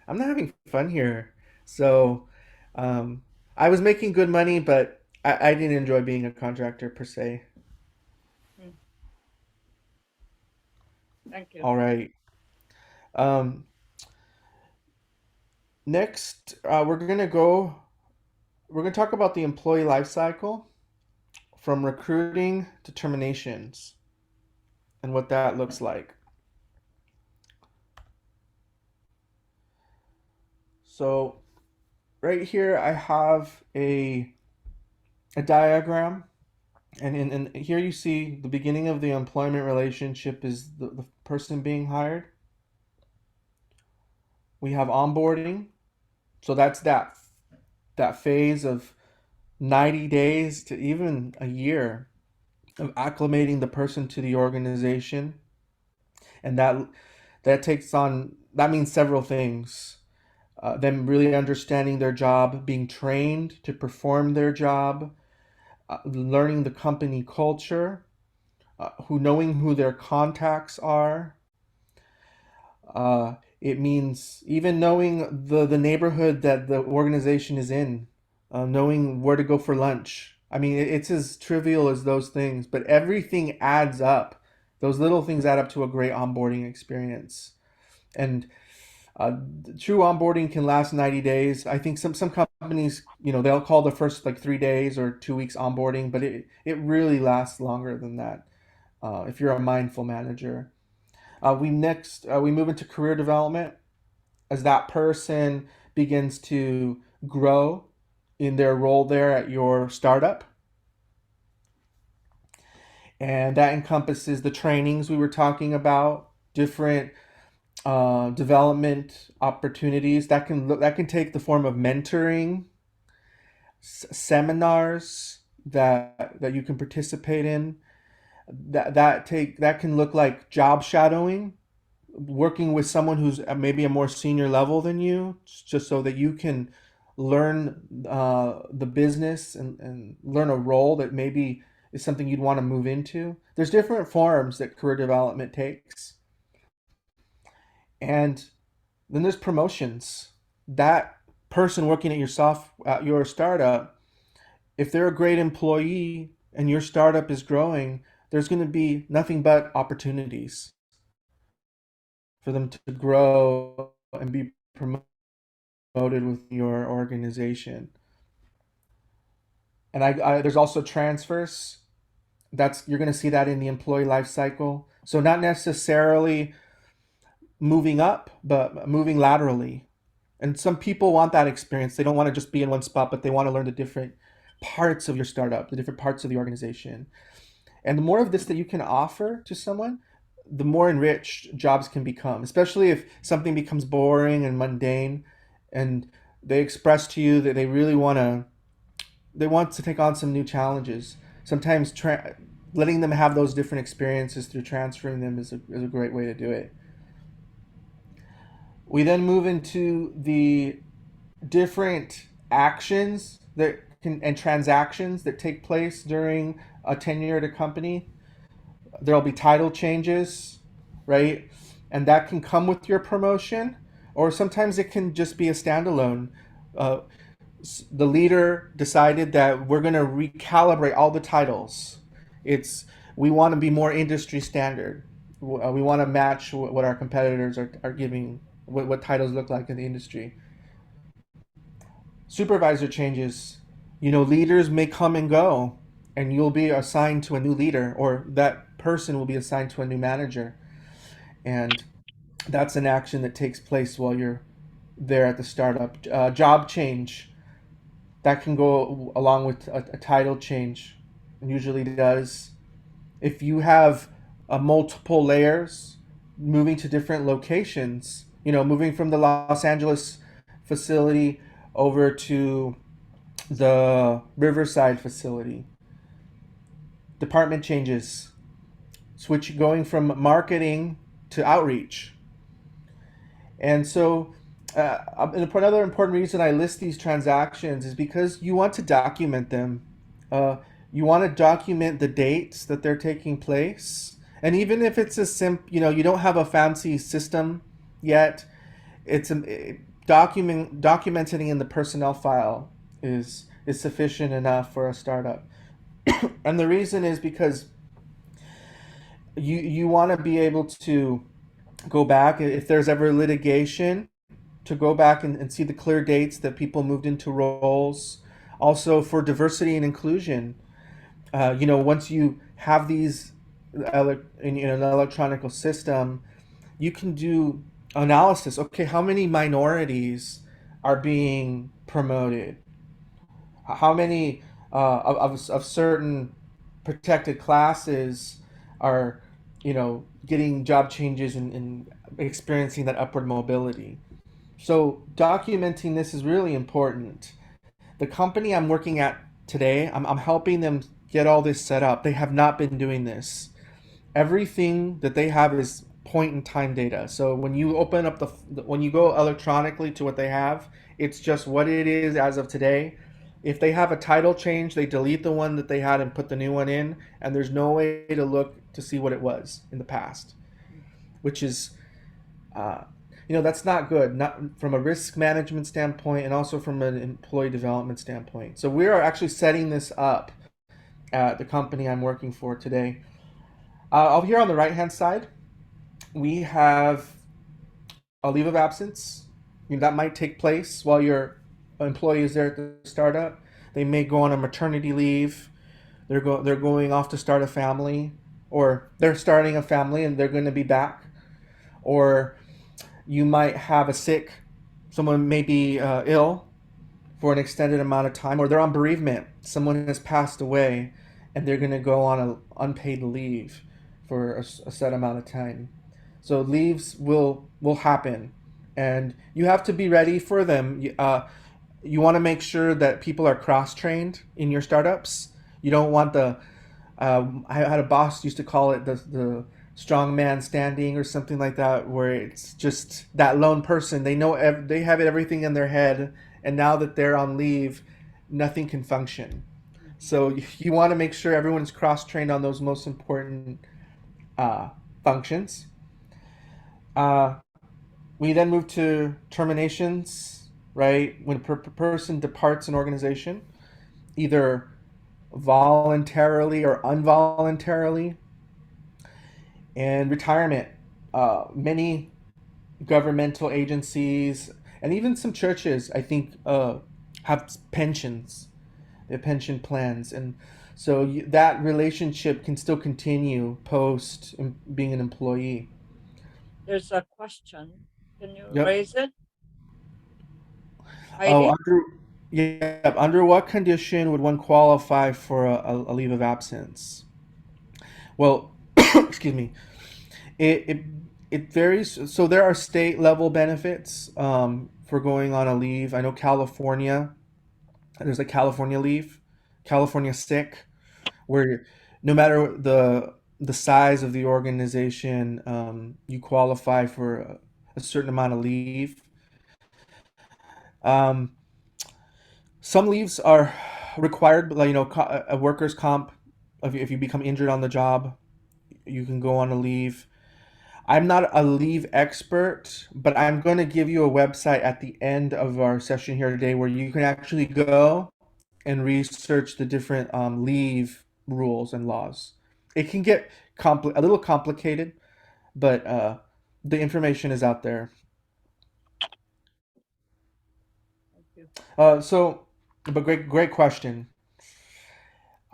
I'm not having fun here. So, um, I was making good money, but I didn't enjoy being a contractor per se. Mm, thank you. All right. Um, Next, we're gonna talk about the employee life cycle from recruiting to terminations and what that looks like. So right here, I have a diagram. And here you see the beginning of the employment relationship is the person being hired. We have onboarding. So that's that phase of 90 days to even a year of acclimating the person to the organization. And that means several things. Them really understanding their job, being trained to perform their job, learning the company culture, knowing who their contacts are. It means even knowing the neighborhood that the organization is in. knowing where to go for lunch. I mean, it's as trivial as those things, but everything adds up. Those little things add up to a great onboarding experience. And true onboarding can last 90 days. I think some companies, they'll call the first like 3 days or 2 weeks onboarding, but it really lasts longer than that if you're a mindful manager. We move into career development as that person begins to grow in their role there at your startup. And that encompasses the trainings we were talking about, different development opportunities that can take the form of mentoring, seminars that you can participate in. That can look like job shadowing, working with someone who's maybe a more senior level than you, just so that you can learn the business and learn a role that maybe is something you'd want to move into. There's different forms that career development takes. And then there's promotions. That person working at your startup, if they're a great employee and your startup is growing, there's going to be nothing but opportunities for them to grow and be promoted with your organization. And there's also transfers. You're going to see that in the employee life cycle. So not necessarily moving up, but moving laterally. And some people want that experience. They don't want to just be in one spot, but they want to learn the different parts of your startup, the different parts of the organization. And the more of this that you can offer to someone, the more enriched jobs can become, especially if something becomes boring and mundane and they express to you that they want to take on some new challenges. Sometimes letting them have those different experiences through transferring them is a great way to do it. We then move into the different actions and transactions that take place during a tenure at a company. There'll be title changes, right? And that can come with your promotion, or sometimes it can just be a standalone. The leader decided that we're going to recalibrate all the titles. We want to be more industry standard. We want to match what our competitors are giving, what titles look like in the industry. Supervisor changes. Leaders may come and go, and you'll be assigned to a new leader, or that person will be assigned to a new manager. And that's an action that takes place while you're there at the startup. Job change. That can go along with a title change. It usually does. If you have multiple layers moving to different locations, moving from the Los Angeles facility over to the Riverside facility. Department changes. Going from marketing to outreach. And so another important reason I list these transactions is because you want to document them. You want to document the dates that they're taking place. And even if it's a you don't have a fancy system yet, documenting in the personnel file is sufficient enough for a startup. And the reason is because you want to be able to go back if there's ever litigation, to go back and see the clear dates that people moved into roles. Also for diversity and inclusion, once you have these in an electronic system, you can do analysis. Okay, how many minorities are being promoted? How many of certain protected classes are getting job changes and experiencing that upward mobility? So documenting this is really important. The company I'm working at today, I'm helping them get all this set up. They have not been doing this. Everything that they have is point in time data. So when you open up when you go electronically to what they have, it's just what it is as of today. If they have a title change, they delete the one that they had and put the new one in, and there's no way to look to see what it was in the past, which is that's not good, not from a risk management standpoint and also from an employee development standpoint. So we are actually setting this up at the company I'm working for today. Over here on the right hand side, we have a leave of absence. That might take place while your employee is there at the startup. They may go on a maternity leave. They're going off to start a family, or they're starting a family and they're going to be back. Or you might have a sick, someone may be ill for an extended amount of time, or they're on bereavement. Someone has passed away, and they're going to go on an unpaid leave for a set amount of time. So leaves will happen, and you have to be ready for them. You want to make sure that people are cross trained in your startups. You don't want the I had a boss used to call it the strong man standing or something like that, where it's just that lone person. They know they have everything in their head, and now that they're on leave, nothing can function. So you want to make sure everyone's cross trained on those most important functions. Uh, we then move to terminations, right? When a person departs an organization, either voluntarily or involuntarily. And retirement. Many governmental agencies and even some churches, I think, have pensions, they have pension plans, and so that relationship can still continue post being an employee. There's a question. Can you Yep. raise it? Oh, Heidi? under what condition would one qualify for a leave of absence? Well, excuse me. It it varies. So there are state level benefits for going on a leave. I know California. There's a California leave, California sick, where no matter the size of the organization, you qualify for a certain amount of leave. Um, some leaves are required, like a workers' comp. If you become injured on the job, you can go on a leave. I'm not a leave expert, but I'm going to give you a website at the end of our session here today where you can actually go and research the different leave rules and laws. It can get a little complicated, but the information is out there. Thank you. But great question.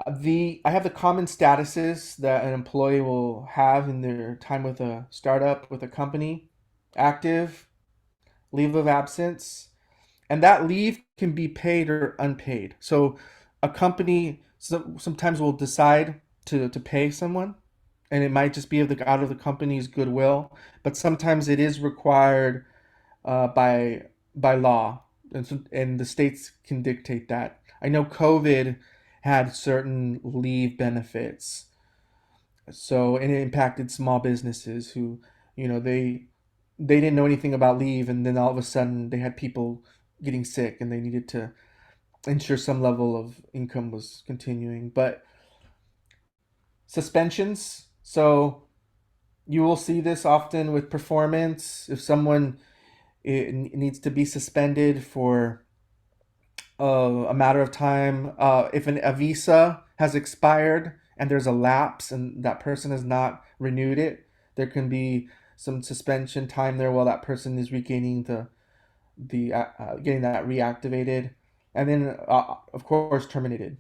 I have the common statuses that an employee will have in their time with a startup, with a company: active, leave of absence, and that leave can be paid or unpaid. So a company sometimes will decide to pay someone, and it might just be out of the company's goodwill, but sometimes it is required by law, and the states can dictate that. I know COVID had certain leave benefits, so and it impacted small businesses who, they didn't know anything about leave, and then all of a sudden they had people getting sick, and they needed to ensure some level of income was continuing. But suspensions, so you will see this often with performance. If someone needs to be suspended for a matter of time, if a visa has expired and there's a lapse and that person has not renewed it, there can be some suspension time there while that person is regaining the getting that reactivated, and then of course terminated.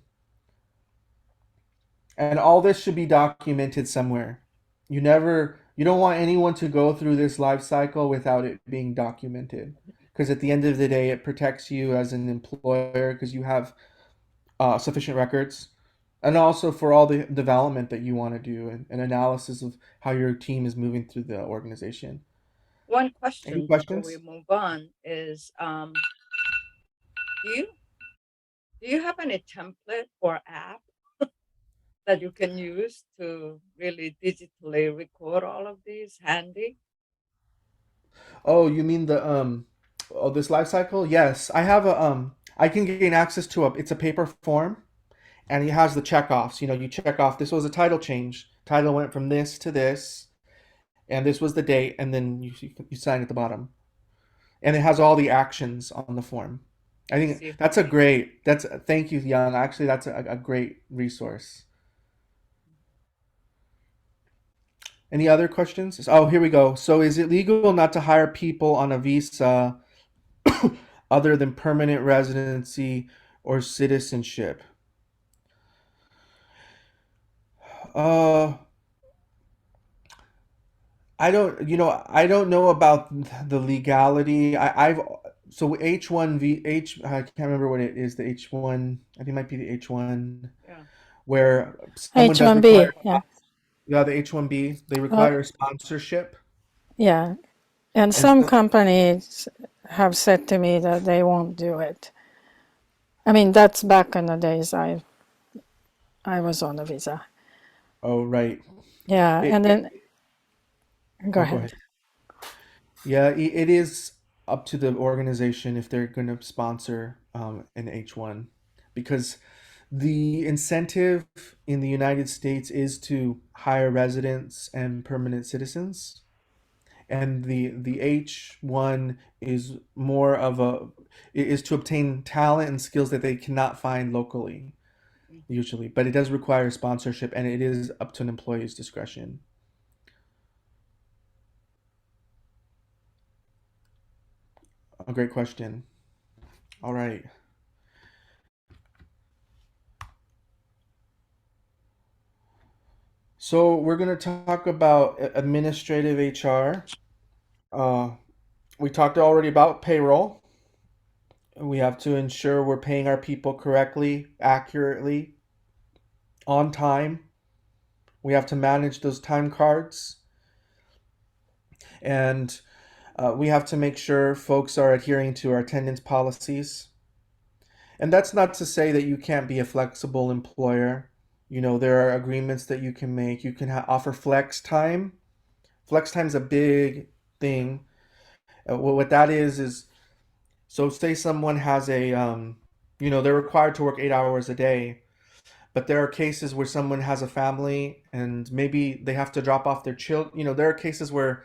And all this should be documented somewhere. You don't want anyone to go through this life cycle without it being documented, because at the end of the day it protects you as an employer because you have sufficient records, and also for all the development that you want to do, and analysis of how your team is moving through the organization. One Any question before we questions? move on is, do you have any template or app that you can use to really digitally record all of these handy? Oh, you mean this life cycle? Yes, I have I can gain access to it's a paper form, and it has the checkoffs. You check off this was a title change. Title went from this to this, and this was the date, and then you sign at the bottom. and it has all the actions on the form. I See think if that's a great, that's, thank you, Young. Actually, that's a great resource. Any other questions? Oh, here we go. So is it legal not to hire people on a visa other than permanent residency or citizenship? Uh, I don't know about the legality. So I can't remember what it is, the H1, I think it might be the H1, yeah. where someone does H1B, require, yeah. yeah, the H1B, they Uh, require sponsorship. yeah. And And some so, companies have said to me that they won't do it. I mean, that's back in the days I was on a visa. oh, right. Yeah, It, and then go oh, go ahead. ahead. Yeah, it is up to the organization if they're going to sponsor an H1, because the incentive in the United States is to hire residents and permanent citizens, and the H1 is more of a is to obtain talent and skills that they cannot find locally usually, but it does require sponsorship, and it is up to an employee's discretion. A great question. All right. So we're going to talk about administrative HR. Uh, we talked already about payroll. We have to ensure we're paying our people correctly, accurately, on time. We have to manage those time cards. And we have to make sure folks are adhering to our attendance policies. And that's not to say that you can't be a flexible employer. There are agreements that you can make. You can offer flex time. Flex time is a big thing. What that is so say someone has they're required to work 8 hours a day, but there are cases where someone has a family and maybe they have to drop off their child. There are cases where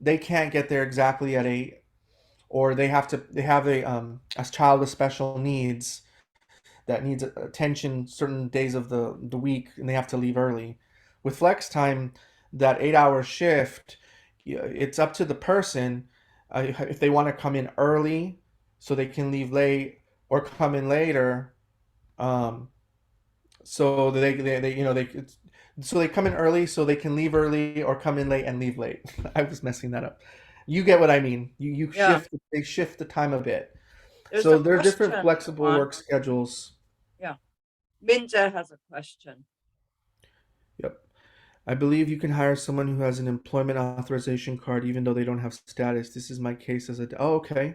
they can't get there exactly at 8, or they have a child with special needs that needs attention certain days of the week, and they have to leave early. With flex time, that 8-hour shift, it's up to the person if they want to come in early so they can leave late, or come in later, um, so so they come in early so they can leave early, or come in late and leave late. I was messing that up. You get what I mean. Yeah. They shift the time a bit. There's So a there are different question, flexible Juan. work schedules. Yeah. Minja has a question. Yep. I believe you can hire someone who has an employment authorization card even though they don't have status. This is my case as a. Oh, okay.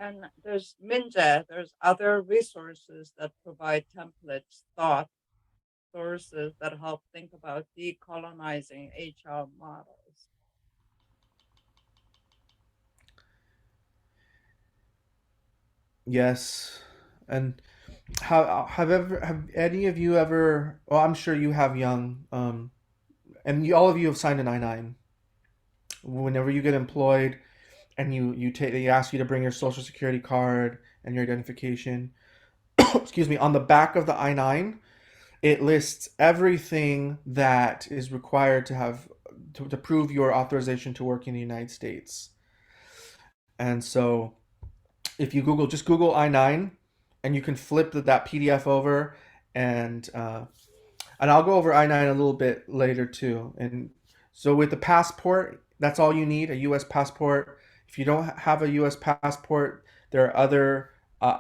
And there's Minja, there's other resources that provide templates, thought sources that help think about decolonizing HR models. Yes. And have any of you ever? Well, I'm sure you have, Young. And all of you have signed an I-9. Whenever you get employed, and they ask you to bring your social security card and your identification. Excuse me. On the back of the I-9, it lists everything that is required to prove your authorization to work in the United States. And so if you just Google I-9, and you can flip that PDF over, and I'll go over I-9 a little bit later too. And so with the passport, that's all you need, a U.S. passport. If you don't have a U.S. passport, there are other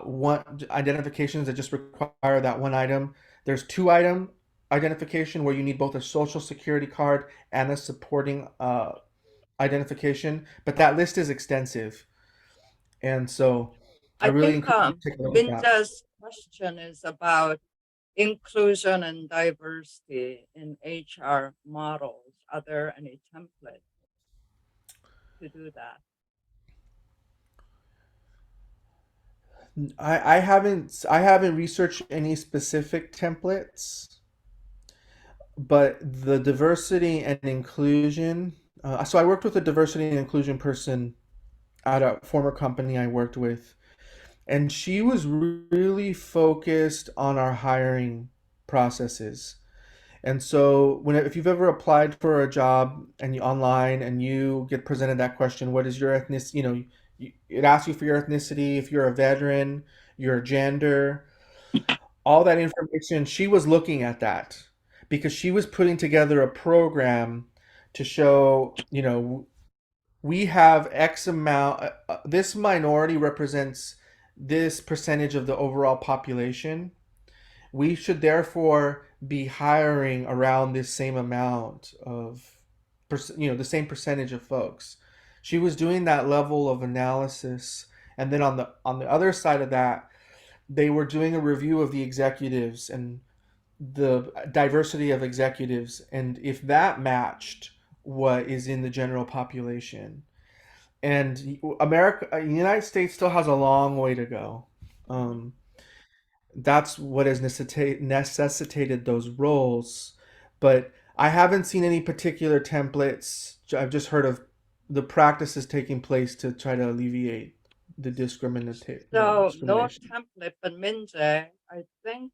one identifications that just require that one item. There's 2-item identification where you need both a social security card and a supporting identification, but that list is extensive. And so I I really think encourage you to take a look at that. Minja's question is about inclusion and diversity in HR models. Are there any templates to do that? I haven't researched any specific templates, but the diversity and inclusion. So I worked with a diversity and inclusion person at a former company I worked with, and she was really focused on our hiring processes. And so, if you've ever applied for a job and you online and you get presented that question, what is your ethnicity? It asks you for your ethnicity, if you're a veteran, your gender, all that information. She was looking at that because she was putting together a program to show, we have X amount, this minority represents this percentage of the overall population. We should therefore be hiring around this same amount of, the same percentage of folks. She was doing that level of analysis, and then on the other side of that, they were doing a review of the executives and the diversity of executives, and if that matched what is in the general population. And the United States still has a long way to go. Um, that's what has necessitated those roles. But I haven't seen any particular templates. I've just heard of the practices taking place to try to alleviate the So no discrimination. template, but Minjae, I think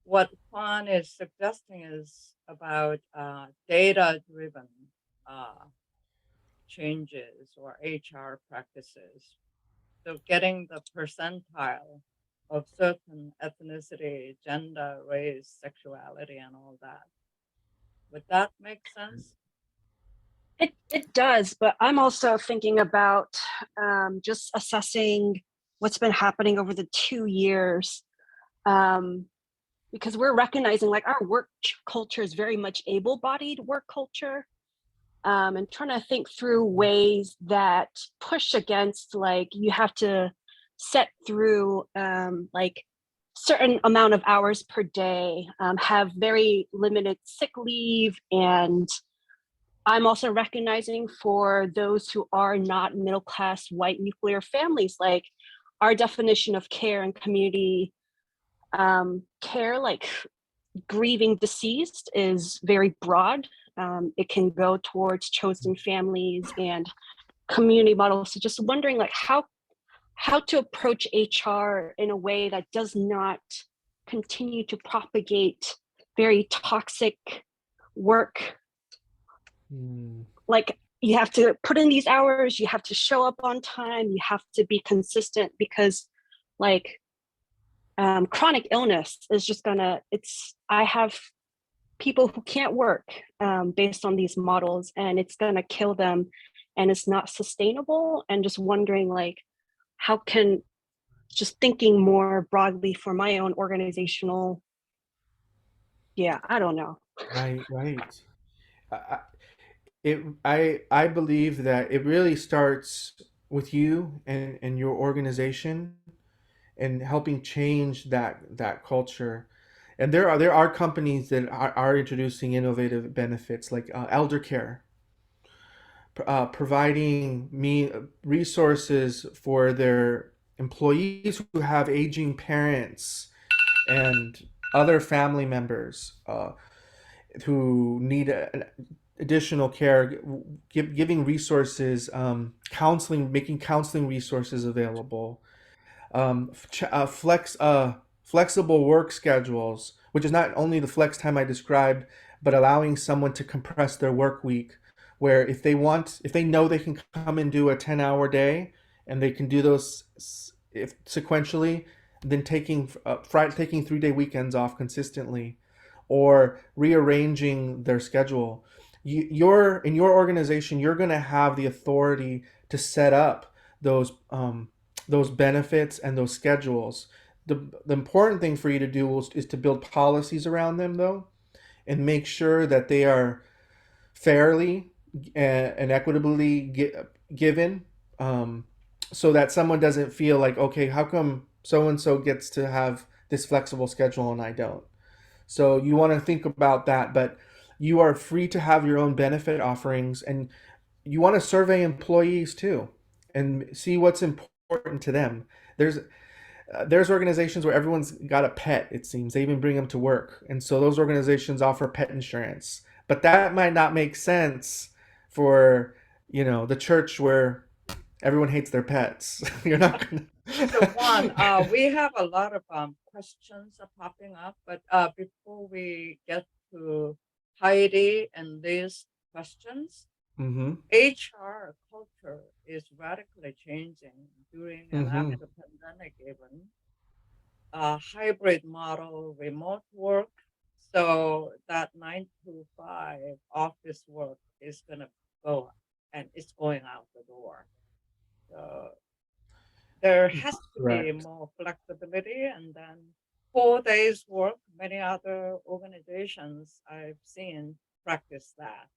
what Juan is suggesting is about data-driven uh, changes or HR practices. So getting the percentile of certain ethnicity, gender, race, sexuality, and all that. Would that make sense? It does, but I'm also thinking about just assessing what's been happening over the 2 years, because we're recognizing like our work culture is very much able-bodied work culture, and trying to think through ways that push against like you have to set through like certain amount of hours per day, have very limited sick leave, and I'm also recognizing for those who are not middle class white nuclear families, like our definition of care and community care, like grieving deceased, is very broad. It can go towards chosen families and community models. So just wondering like how to approach HR in a way that does not continue to propagate very toxic work. Like you have to put in these hours, you have to show up on time, you have to be consistent, because like chronic illness is just I have people who can't work based on these models, and it's gonna kill them, and it's not sustainable. And just wondering like how can, just thinking more broadly for my own organizational, I don't know. Right, right. I, I believe that it really starts with you and your organization and helping change that culture. And there are companies that are introducing innovative benefits like elder care, providing resources for their employees who have aging parents and other family members who need additional care, giving resources, counseling, making counseling resources available, flexible work schedules, which is not only the flex time I described, but allowing someone to compress their work week, where if they know they can come and do a 10-hour day, and they can do those if sequentially, then taking 3-day weekends off consistently, or rearranging their schedule. You're in your organization, you're going to have the authority to set up those benefits and those schedules. The important thing for you to do is to build policies around them, though, and make sure that they are fairly and equitably given, so that someone doesn't feel like, okay, how come so and so gets to have this flexible schedule and I don't? So you want to think about that, but you are free to have your own benefit offerings, and you want to survey employees too and see what's important to them. There's organizations where everyone's got a pet, it seems. They even bring them to work. And so those organizations offer pet insurance. But that might not make sense for, the church where everyone hates their pets. You're not gonna. So Juan, we have a lot of questions are popping up, but before we get to Heidi and Liz's questions, Mm-hmm. HR culture is radically changing during and Mm-hmm. after the pandemic, even hybrid model, remote work. So that 9 to 5 office work is gonna go and it's going out the door. So there has to be Correct. more flexibility, and then 4 days work. Many other organizations I've seen practice that.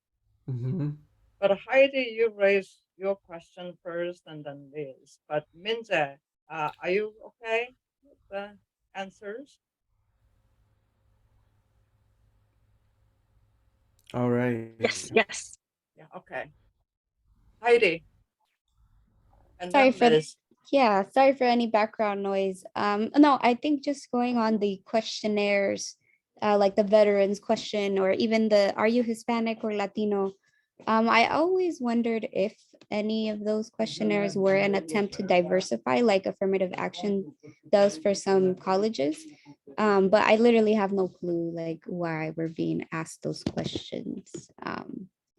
Mm-hmm. But Heidi, you raised your question first and then Liz. But Minze, are you okay with the answers? All right. Yes, yes. Yeah, okay. Heidi, and Sorry then for Liz. yeah, sorry for any background noise. No, I think just going on the questionnaires, like the veterans question, or even the are you Hispanic or Latino? I always wondered if any of those questionnaires were an attempt to diversify, like affirmative action does for some colleges. But I literally have no clue like why we're being asked those questions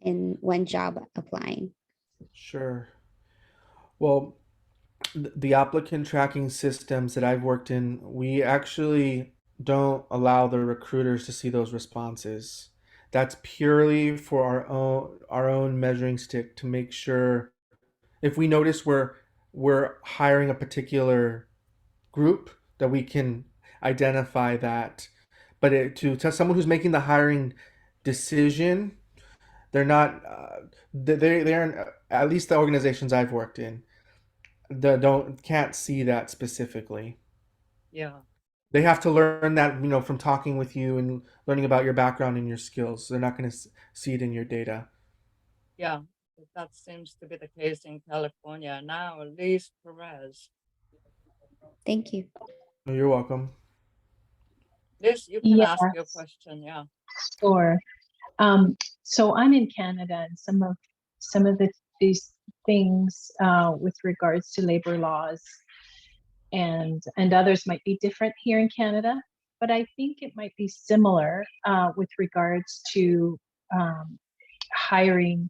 in when job applying. Sure. Well, the applicant tracking systems that I've worked in, we actually don't allow the recruiters to see those responses. That's purely for our own measuring stick to make sure if we notice we're hiring a particular group that we can identify that. But to someone who's making the hiring decision, they're not. They're at least the organizations I've worked in can't see that specifically. Yeah, They have to learn that from talking with you and learning about your background and your skills. They're not going to see it in your data. yeah. That seems to be the case in California. Now, Liz Perez. Thank you. Oh, you're welcome. Liz, you can ask your Yes, question. Yeah. sure. So I'm in Canada, and some of these things with regards to labor laws and others might be different here in Canada, but I think it might be similar with regards to hiring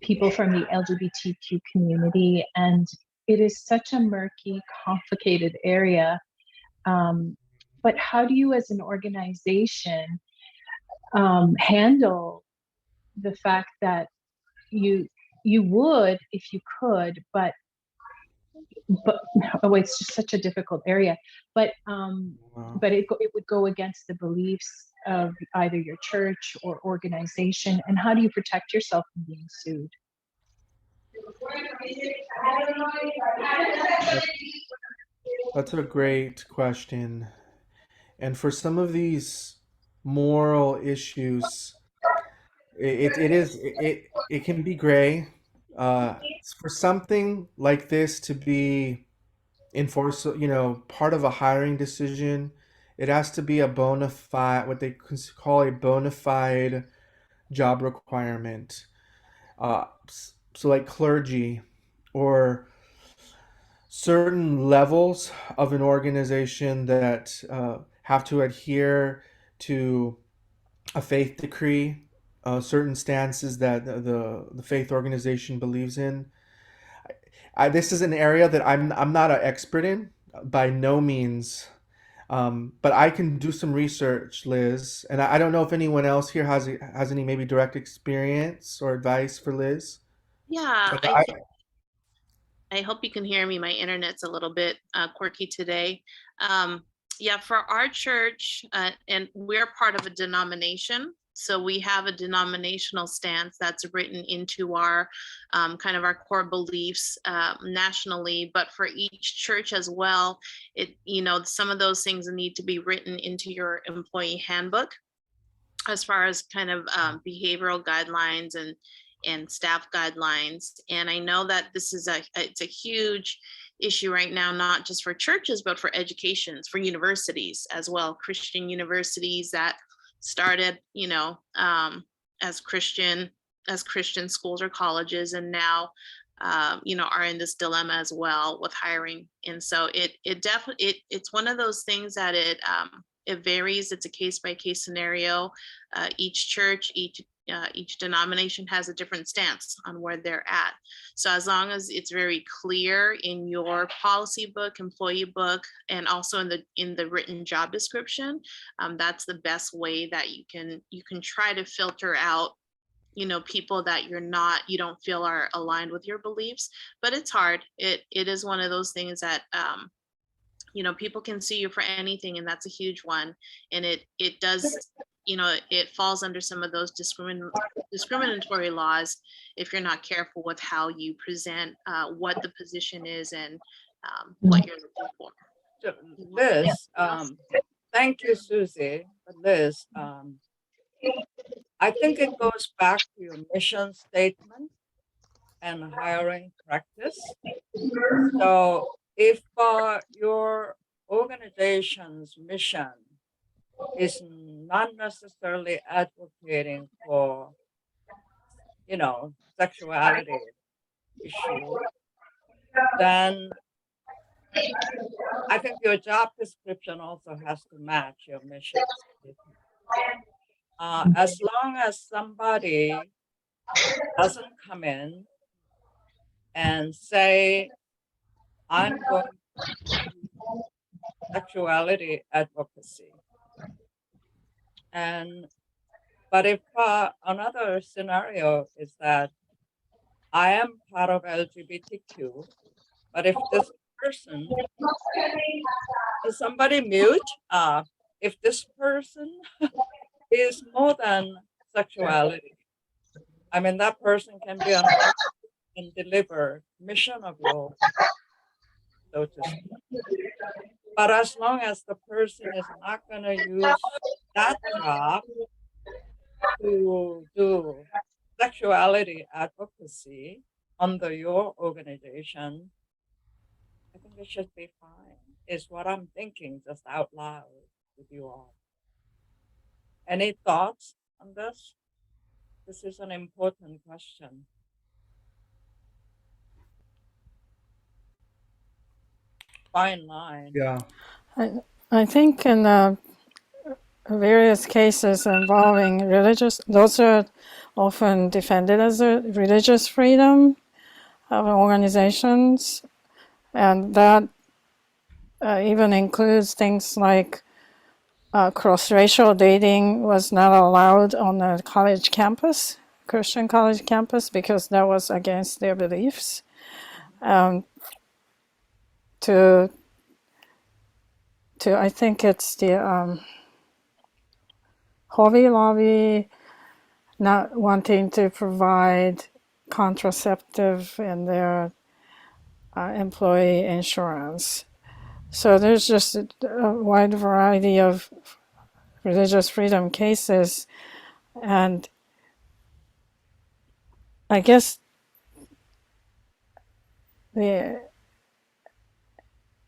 people from the LGBTQ community, and it is such a murky, complicated area. But how do you, as an organization, handle the fact that you would if you could, but oh, it's just such a difficult area. But Wow. it would go against the beliefs of either your church or organization. And how do you protect yourself from being sued? That's a great question. And for some of these moral issues, it can be gray. For something like this to be enforced, part of a hiring decision, it has to be a bona fide, what they call a bona fide job requirement. So like clergy or certain levels of an organization that have to adhere to a faith decree, certain stances that the faith organization believes in. This is an area that I'm not an expert in by no means, but I can do some research, Liz, and I don't know if anyone else here has any maybe direct experience or advice for Liz. Yeah, But I hope you can hear me. My internet's a little bit quirky today. Yeah, for our church, and we're part of a denomination. So we have a denominational stance that's written into our kind of our core beliefs nationally, but for each church as well, some of those things need to be written into your employee handbook as far as kind of behavioral guidelines and staff guidelines. And I know that this is it's a huge issue right now, not just for churches, but for educations, for universities as well, Christian universities that started, as Christian schools or colleges, and now are in this dilemma as well with hiring. And so it definitely, it's one of those things that it varies. It's a case by case scenario. Each church, each denomination has a different stance on where they're at. So as long as it's very clear in your policy book, employee book, and also in the written job description, that's the best way that you can try to filter out people that you don't feel are aligned with your beliefs. But it's hard. It is one of those things that people can sue you for anything, and that's a huge one. And it does, it falls under some of those discriminatory laws if you're not careful with how you present what the position is and what you're looking for. So, Liz, thank you, Susie. But Liz, I think it goes back to your mission statement and hiring practice. So if your organization's mission is not necessarily advocating for, sexuality issue, then I think your job description also has to match your mission statement. As long as somebody doesn't come in and say, I'm going to do sexuality advocacy. But if another scenario is that I am part of LGBTQ, but if this person, is somebody mute? If this person is more than sexuality, I mean, that person can be an and deliver mission of yours, so to speak. But as long as the person is not going to use that job to do sexuality advocacy under your organization, I think it should be fine, is what I'm thinking just out loud with you all. Any thoughts on this? This is an important question. Fine line. Yeah. I think in various cases involving religious, those are often defended as a religious freedom of organizations, and that even includes things like cross-racial dating was not allowed on a college campus, Christian college campus, because that was against their beliefs. I think it's the Hobby Lobby not wanting to provide contraceptive in their employee insurance. So there's just a wide variety of religious freedom cases, and I guess the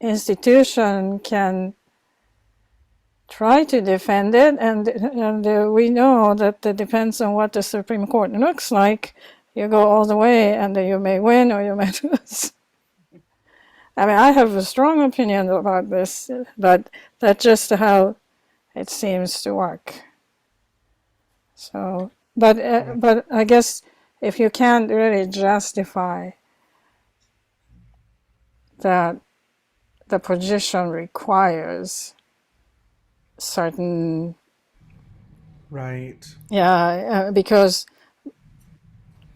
institution can try to defend it, and we know that it depends on what the Supreme Court looks like. You go all the way, and you may win or you may lose. I mean, I have a strong opinion about this, but that's just how it seems to work. So, but I guess if you can't really justify that the position requires certain, Right. yeah, because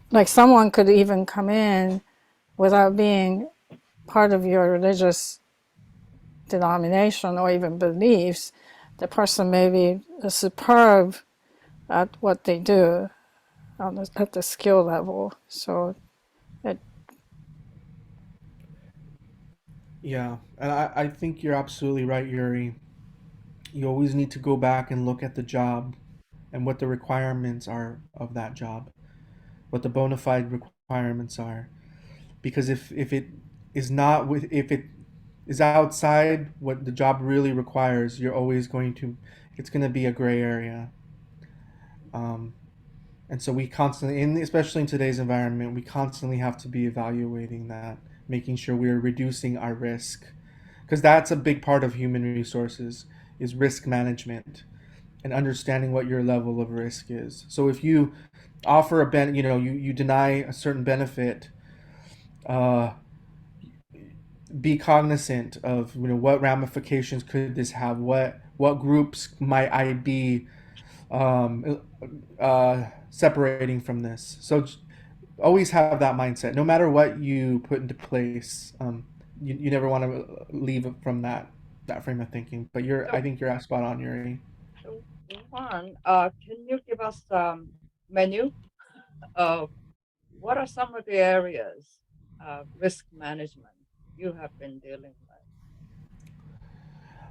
like someone could even come in without being part of your religious denomination or even beliefs. The person may be superb at what they do at the skill level. So Yeah, and I think you're absolutely right, Yuri. You always need to go back and look at the job and what the requirements are of that job, what the bona fide requirements are. Because if it is not with if it is outside what the job really requires, you're always going to it's going to be a gray area. And so we constantly, especially in today's environment, we constantly have to be evaluating that, making sure we're reducing our risk, because that's a big part of human resources is risk management and understanding what your level of risk is. So if you offer you deny a certain benefit, uh, be cognizant of what ramifications could this have, what groups might I be um, separating from this. So always have that mindset. No matter what you put into place, you never want to leave it from that frame of thinking. But I think you're spot on, Yuri. So Juan, can you give us menu of what are some of the areas of risk management you have been dealing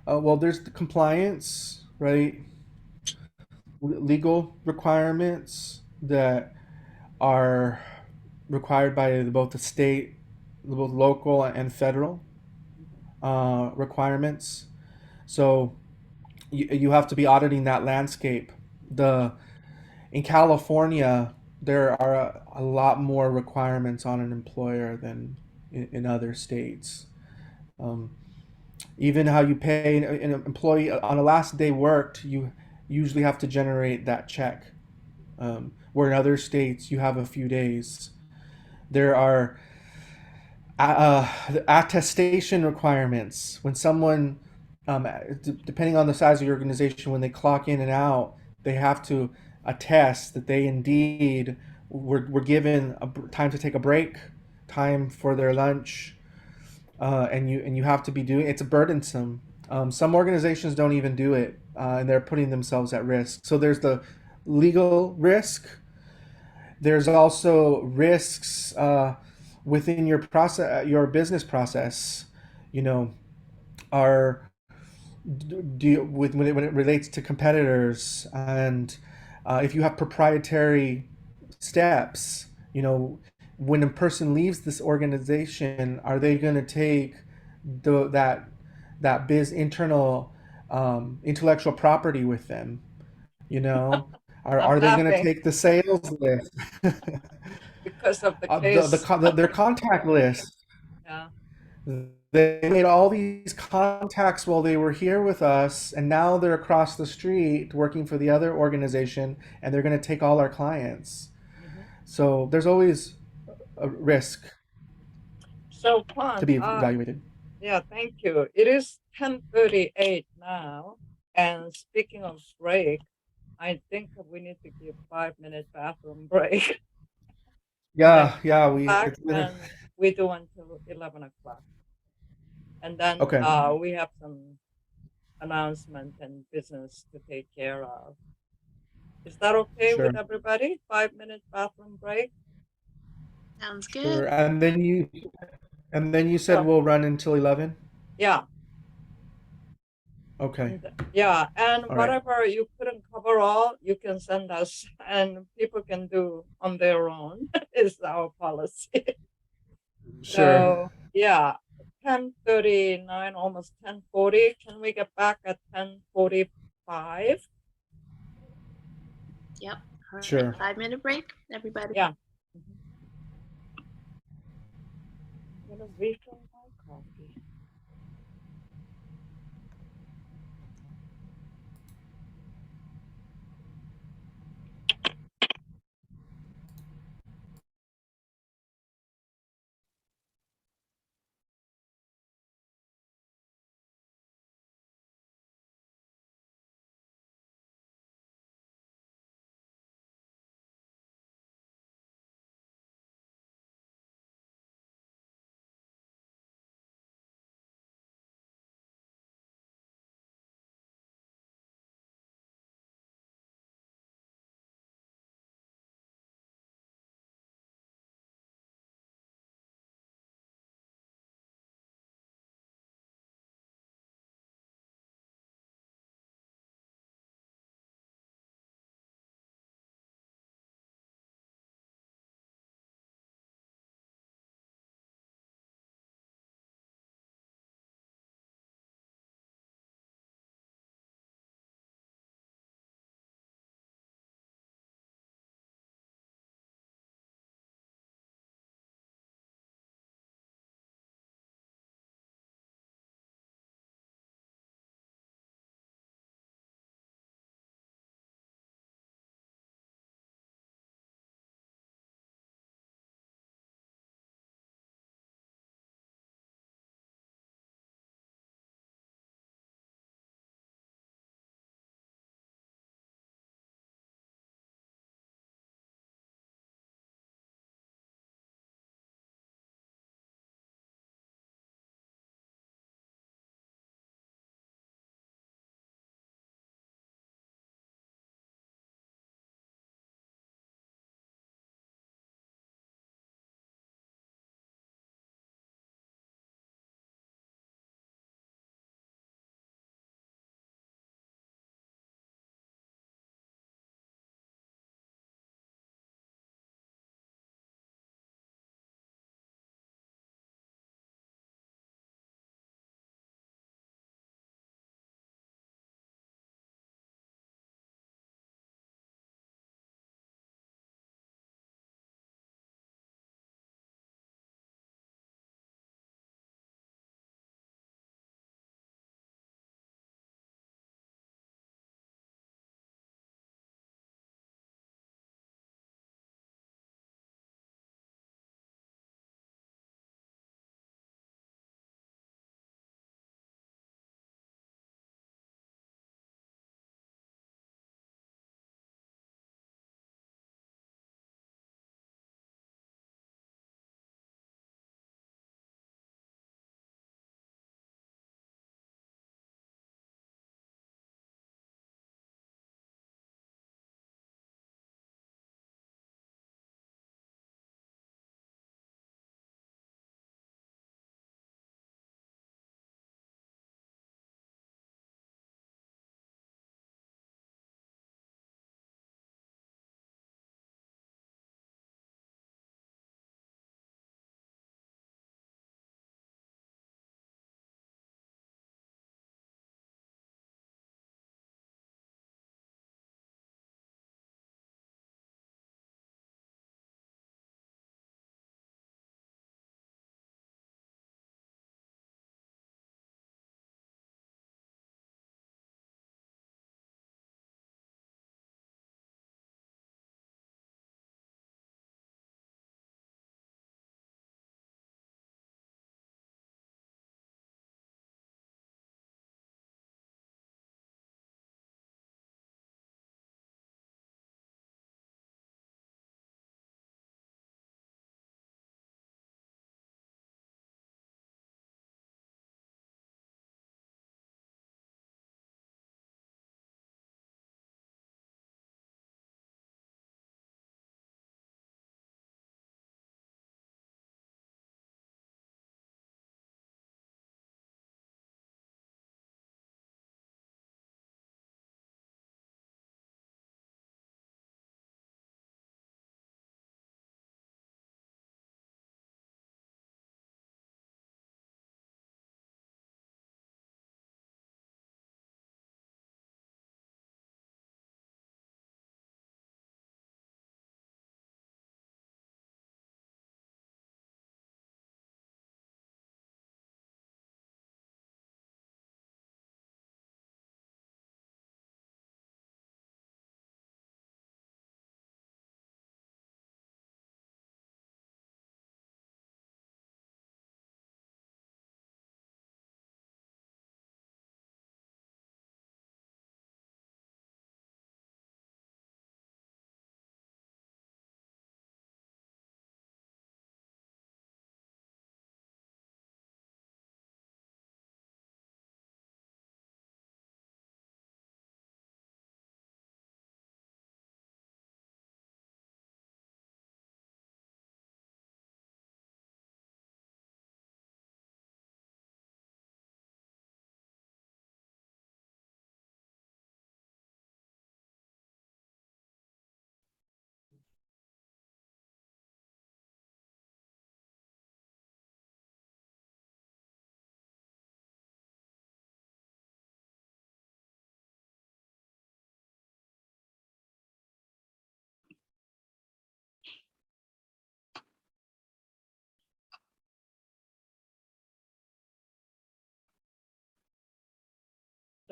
with? Well, there's the compliance, right? Legal requirements that are required by both the state, both local and federal requirements. So you have to be auditing that landscape. The In California, there are a lot more requirements on an employer than in other states. Um, Even how you pay an employee on the last day worked, you usually have to generate that check. Where in other states, you have a few days. There are attestation requirements when someone, depending on the size of your organization, when they clock in and out, they have to attest that they indeed were given time to take a break, time for their lunch, and you have to be doing it's burdensome. Some organizations don't even do it, and they're putting themselves at risk. So there's the legal risk. There's also risks within your process, your business process. You know, are with when it relates to competitors, and if you have proprietary steps. When a person leaves this organization, are they going to take that biz internal intellectual property with them? You know, I'm are they going to laughing take the sales list? because of the case. Their contact list. Yeah. They made all these contacts while they were here with us, and now they're across the street working for the other organization, and they're going to take all our clients. Mhm. So there's always a risk So to Juan, be evaluated. yeah, thank you. It is 10:38 now, and speaking of break, I think we need to give 5-minute bathroom break. And then Yeah, come back it's been and we do until 11 o'clock. And then okay. we have some announcement and business to take care of. Is that okay Sure, with everybody? 5-minute bathroom break? Sounds good. sure. And then you said So, we'll run until 11. yeah. Okay, Yeah, and all right, whatever you couldn't cover all, you can send us and people can do on their own is our policy. sure, So yeah, 10:39, almost 10:40. Can we get back at 10:45? Yep. All right. sure. 5-minute break, everybody. Yeah. Mhm. I'm gonna refill my coffee.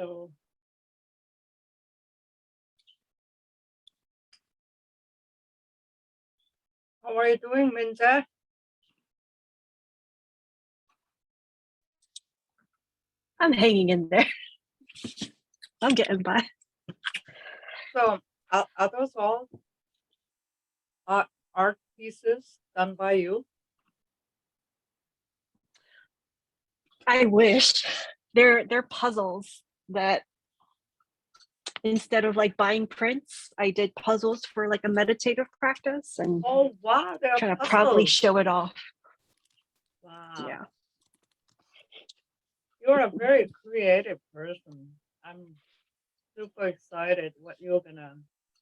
So how are you doing, Minja? I'm hanging in there. I'm getting by. So are those all art pieces done by you? I wish they're puzzles that instead of like buying prints, I did puzzles for like a meditative practice and Oh wow, they're trying to proudly puzzles. show it off. Wow. Yeah. You're a very creative person. I'm super excited what you're gonna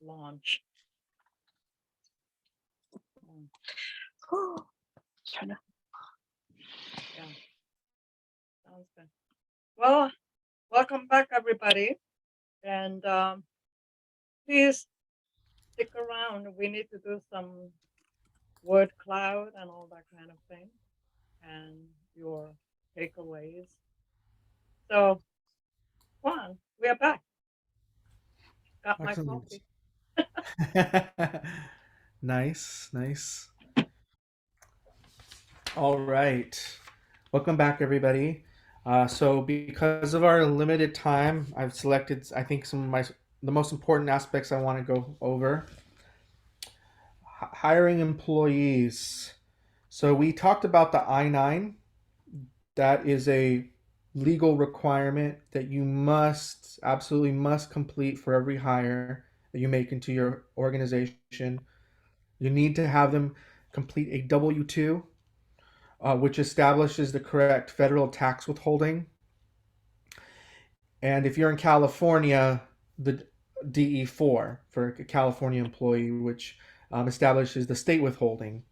launch. Trying to. Yeah, sounds good. Well, welcome back, everybody, and please stick around. We need to do some word cloud and all that kind of thing, and your takeaways. So, Juan, we are back. Got my Excellent. coffee. Nice, nice. All right. Welcome back, everybody. So because of our limited time, I've selected, I think, some of the most important aspects I want to go over. Hiring employees. So we talked about the I-9. That is a legal requirement that you absolutely must complete for every hire that you make into your organization. You need to have them complete a W-2, which establishes the correct federal tax withholding. And if you're in California, the DE-4 for a California employee, which establishes the state withholding.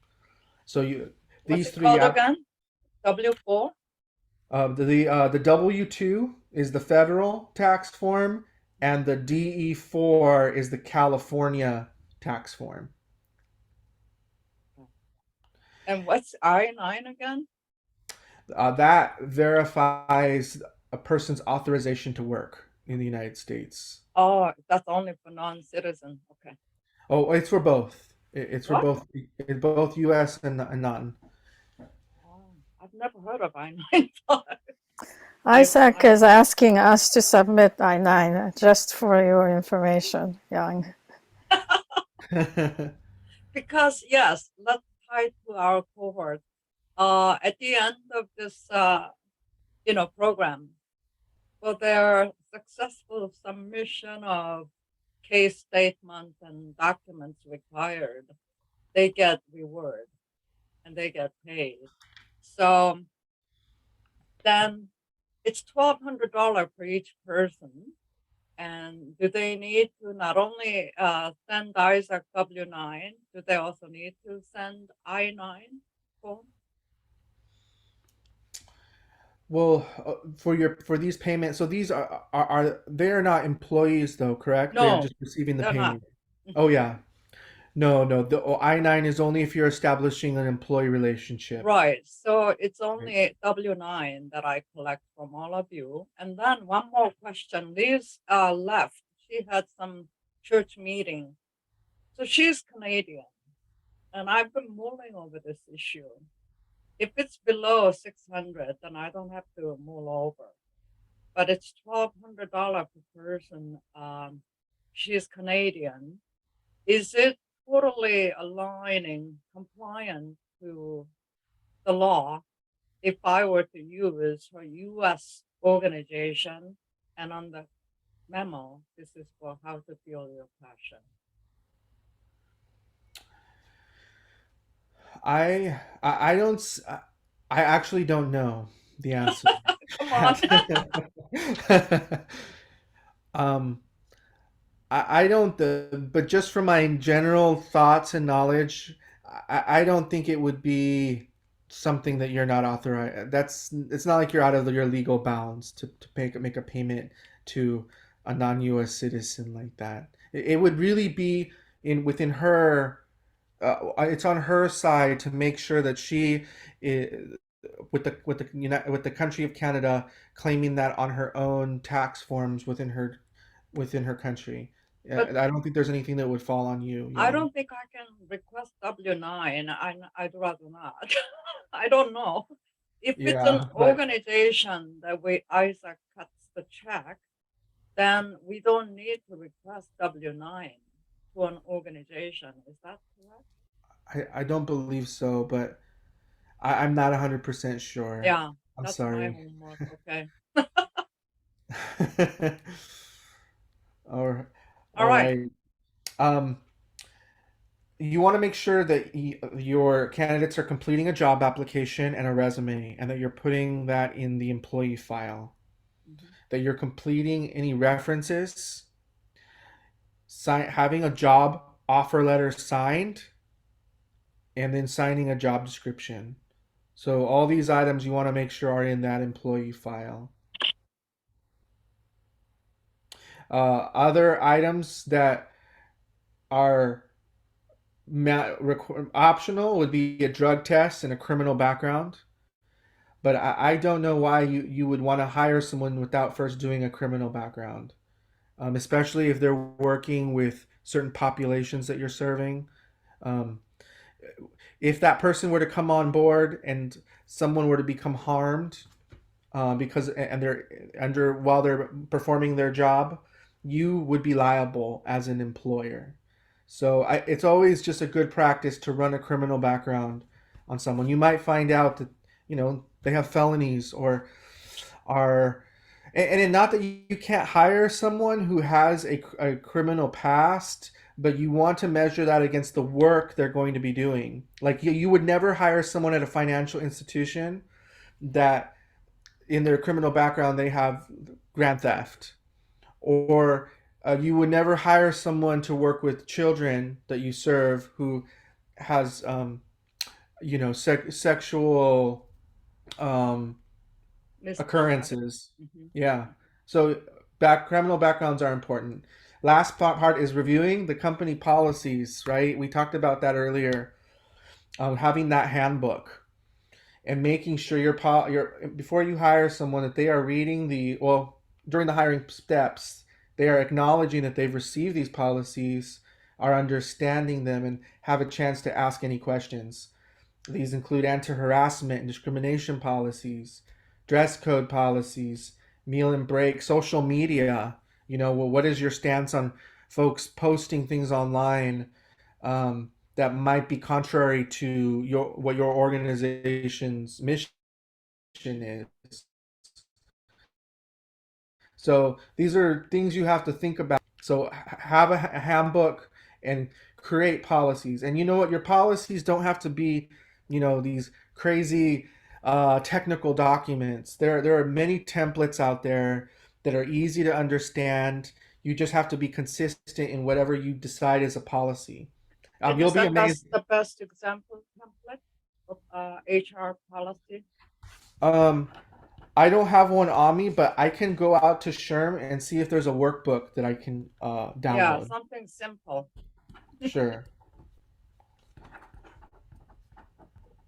So What's these it three called again? W4? The W-2 is the federal tax form, and the DE-4 is the California tax form. And what's I-9 again? That verifies a person's authorization to work in the United States. Oh, that's only for non-citizen. Okay. Oh, it's for both. It's for What? both U.S. and non. Oh, I've never heard of I-9. Isaac is asking us to submit I-9, just for your information, Young. Because yes, let's tie to our cohort. At the end of this, program, for their successful submission of case statements and documents required, they get reward and they get paid. So then it's $1,200 for each person. And do they need to not only send Isaac W-9, do they also need to send I-9 form? Well, for these payments, so these are they are not employees though, correct? They're No, just receiving the they're not. payment. Oh yeah. No. The I-9 is only if you're establishing an employee relationship. Right. So it's only W-9 that I collect from all of you. And then one more question. Liz left. She had some church meeting. So she's Canadian. And I've been mulling over this issue. If it's below 600, then I don't have to mull over. But it's $1,200 per person. She's Canadian. Is it totally aligning, compliant to the law if I were to use her U.S. organization? And on the memo, this is for how to feel your passion. I don't I actually don't know the answer. Come on. um I don't but just from my general thoughts and knowledge, I don't think it would be something that you're not authorized. It's not like you're out of your legal bounds to make a payment to a non-US citizen like that. It would really be within her it's on her side to make sure that she with the country of Canada claiming that on her own tax forms within her country. But I don't think there's anything that would fall on you. I Young. don't think I can request W-9. I'd rather not. I don't know. If it's an Yeah, but organization that Isaac cuts the check, then we don't need to request W-9 to an organization. Is that correct? I don't believe so, but I'm not 100% sure. Yeah, I'm that's my sorry. homework. Okay. All right. All All right. right. Um, you want to make sure that your candidates are completing a job application and a resume, and that you're putting that in the employee file. Mhm. That you're completing any references, having a job offer letter signed, and then signing a job description. So all these items you want to make sure are in that employee file. Other items that are optional would be a drug test and a criminal background. But I don't know why you would want to hire someone without first doing a criminal background, especially if they're working with certain populations that you're serving. Um, if that person were to come on board and someone were to become harmed because and they're under while they're performing their job, you would be liable as an employer. So it's always just a good practice to run a criminal background on someone. You might find out that they have felonies or are and not that you can't hire someone who has a criminal past, but you want to measure that against the work they're going to be doing. Like you would never hire someone at a financial institution that in their criminal background they have grand theft, or you would never hire someone to work with children that you serve who has sexual occurrences. Mhm. Yeah. So criminal backgrounds are important. Last part is reviewing the company policies, right? We talked about that earlier. Having that handbook and making sure before you hire someone that they are reading during the hiring steps, they are acknowledging that they've received these policies, are understanding them, and have a chance to ask any questions. These include anti-harassment and discrimination policies, dress code policies, meal and break, social media. What is your stance on folks posting things online that might be contrary to what your organization's mission is? So these are things you have to think about. So have a handbook and create policies. And you know what? Your policies don't have to be, these crazy technical documents. There are many templates out there that are easy to understand. You just have to be consistent in whatever you decide is a policy. Can you You'll be send us amazed. the best example template of HR policy? I don't have one on me, but I can go out to Sherm and see if there's a workbook that I can Yeah, download. something simple. Sure.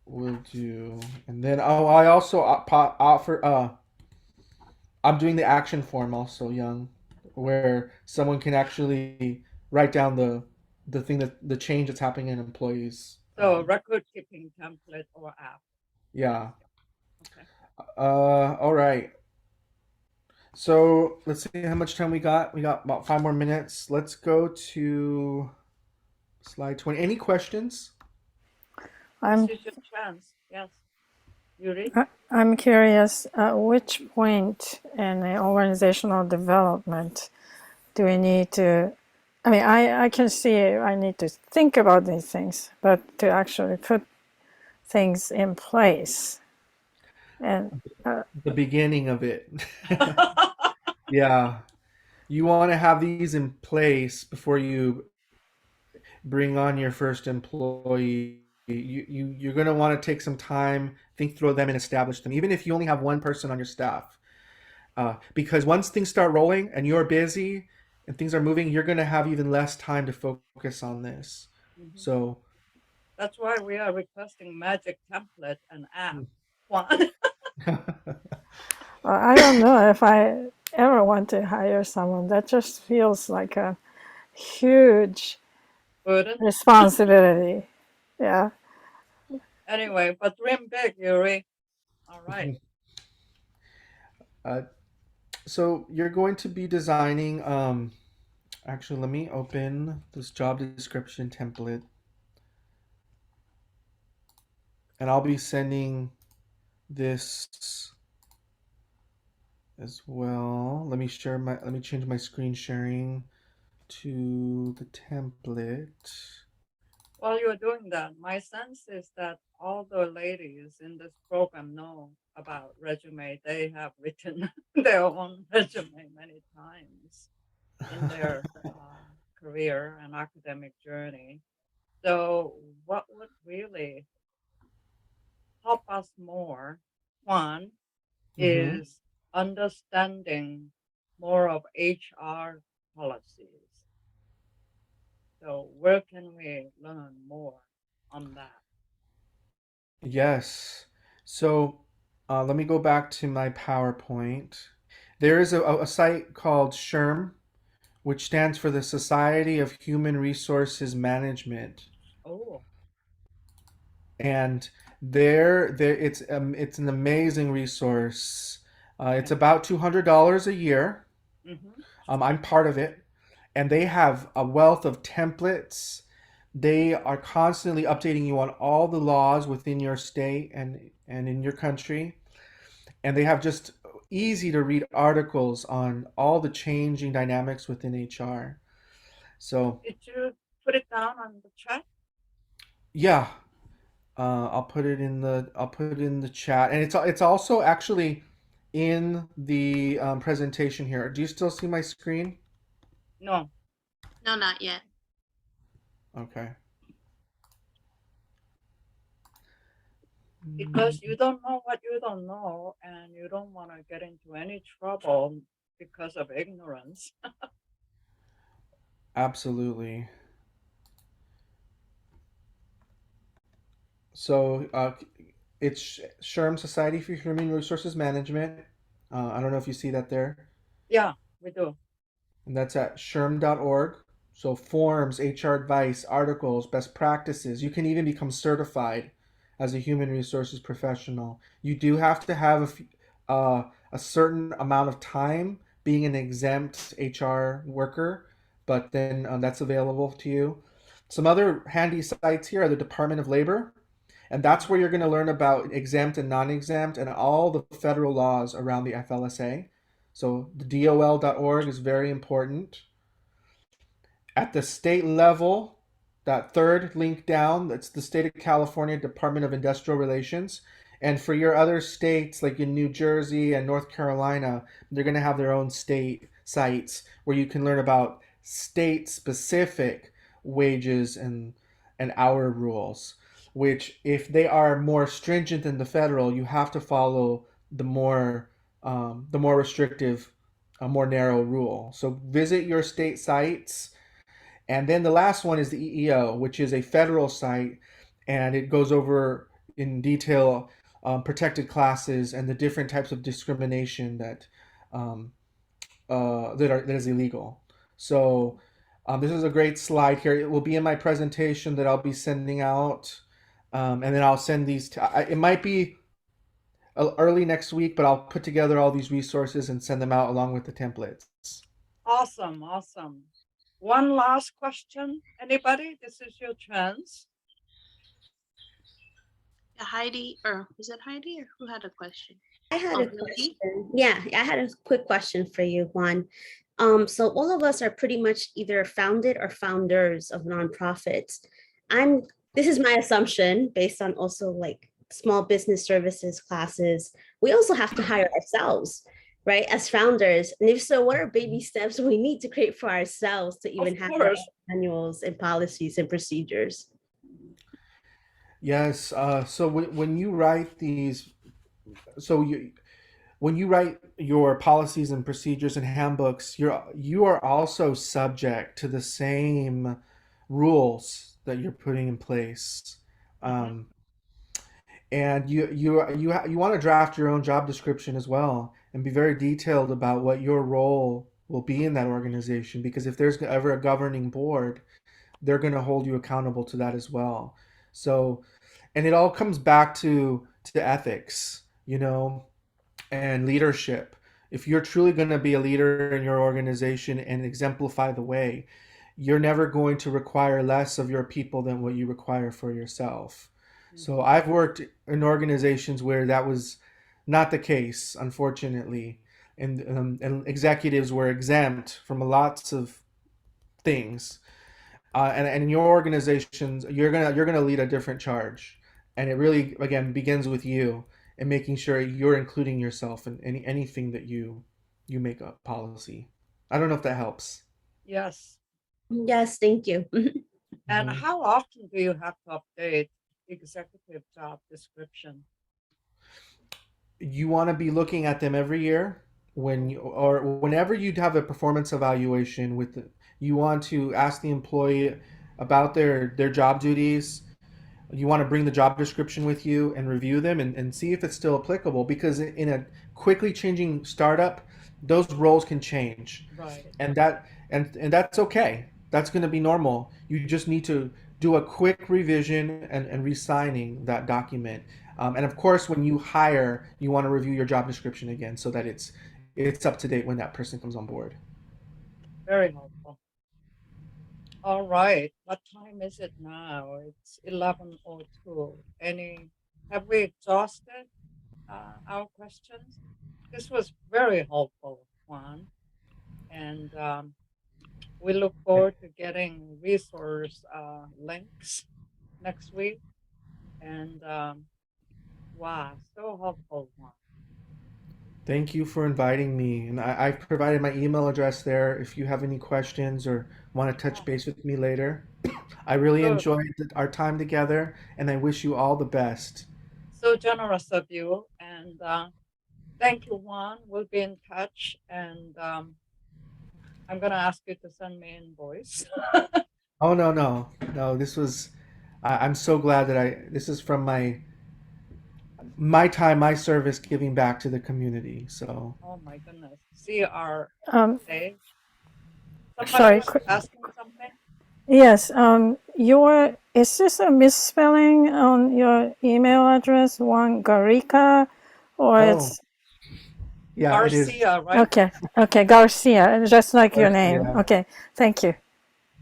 Will do. And then I also offer I'm doing the action form also, Young, where someone can actually write down the thing that the change that's happening in employees. So record keeping template or app. Yeah. Okay. All right. So let's see how much time we got. We got about 5 more minutes. Let's go to slide 20. Any questions? This is your chance. Yes. Yuri? I'm curious, at which point in the organizational development do we need to, I can see I need to think about these things, but to actually put things in place. And the beginning of it. Yeah. You want to have these in place before you bring on your first employee. You're going to want to take some time, think through them, and establish them, even if you only have one person on your staff. Because once things start rolling and you're busy and things are moving, you're going to have even less time to focus on this. Mhm. So That's why we are requesting magic template and app. Juan. I don't know if I ever want to hire someone. That just feels like a huge Burden. responsibility. Yeah. Anyway, but dream big, Yuri. All right. uh, so you're going to be designing. Actually, let me open this job description template, and I'll be sending this as well. Let me share my. Let me change my screen sharing to the template. While you're doing that, my sense is that all the ladies in this program know about resume. They have written their own resume many times in their career and academic journey. So, what would really help us more, one, Mm-hmm. is understanding more of HR policies. So, where can we learn more on that? Yes. So let me go back to my PowerPoint. There is a site called SHRM, which stands for the Society of Human Resources Management, Oh, and it's an amazing resource. It's okay. about $200 a year. Mm-hmm. I'm part of it, and they have a wealth of templates. They are constantly updating you on all the laws within your state and in your country. And they have just easy to read articles on all the changing dynamics within HR. So, Did you put it down on the chat? yeah, I'll put it in the chat, and it's also actually in the presentation here. Do you still see my screen? No, No, not yet. Okay. because you don't know what you don't know, and you don't want to get into any trouble because of ignorance. Absolutely. So it's SHRM, Society for Human Resources Management. I don't know if you see that there. Yeah, we do. And that's at sherm.org. So forms, HR advice, articles, best practices. You can even become certified as a human resources professional. You do have to have a certain amount of time being an exempt HR worker, but then that's available to you. Some other handy sites here are the Department of Labor, and that's where you're going to learn about exempt and non-exempt and all the federal laws around the FLSA. So the DOL.org is very important. At the state level, that third link down, that's the state of California Department of Industrial Relations. And for your other states, like in New Jersey and North Carolina, they're going to have their own state sites where you can learn about state specific wages and hour rules, which, if they are more stringent than the federal, you have to follow the more restrictive, more narrow rule. So visit your state sites, and then the last one is the EEO, which is a federal site, and it goes over in detail protected classes and the different types of discrimination um, that is illegal. So this is a great slide here. It will be in my presentation that I'll be sending out, and then I'll send these. It might be early next week, but I'll put together all these resources and send them out along with the templates. Awesome, awesome. One last question. Anybody? This is your chance. Yeah, Heidi, or was it Heidi or who had a question? I had Oh, a Lucy? question. Yeah, I had a quick question for you, Juan. So all of us are pretty much either founded or founders of nonprofits. This is my assumption based on also like small business services classes. We also have to hire ourselves, right? As founders. And if so, what are baby steps we need to create for ourselves to even Of have our course. manuals and policies and procedures? Yes. So when you write these, so when you write your policies and procedures and handbooks, you are also subject to the same rules that you're putting in place. Mhm. Um, And you want to draft your own job description as well and be very detailed about what your role will be in that organization, because if there's ever a governing board, they're going to hold you accountable to that as well. So, and it all comes back to ethics, you know, and leadership. If you're truly going to be a leader in your organization and exemplify the way, you're never going to require less of your people than what you require for yourself. So I've worked in organizations where that was not the case, unfortunately, and executives were exempt from lots of things. And in your organizations, you're gonna lead a different charge, and it really again begins with you and making sure you're including yourself in anything that you make a policy. I don't know if that helps. Yes. Yes, thank you. And how often do you have to update executive job description? You want to be looking at them every year or whenever you have a performance evaluation you want to ask the employee about their job duties. You want to bring the job description with you and review them and see if it's still applicable, because in a quickly changing startup, those roles can change. Right. And that's okay. That's going to be normal. You just need to do a quick revision and re-signing that document. And of course, when you hire, you want to review your job description again so that it's up to date when that person comes on board. Very helpful. All right. What time is it now? It's 11:02. Have we exhausted our questions? This was very helpful, Juan. And we look forward to getting resource links next week. And wow, so helpful, Juan. Thank you for inviting me. And I've provided my email address there if you have any questions or want to touch base with me later. I really Good. enjoyed our time together, and I wish you all the best. So generous of you. And thank you, Juan. We'll be in touch. And I'm going to ask you to send me invoice. Oh, no, no, no. I'm so glad this is from my time, my service giving back to the community. So, Oh my goodness. See our page. Somebody Sorry. was asking something? Yes. Is this a misspelling on your email address, Juan Garrica, or oh, it's yeah, it is. Garcia, right? okay? Okay, Garcia, just like your name. Garcia. Okay, thank you.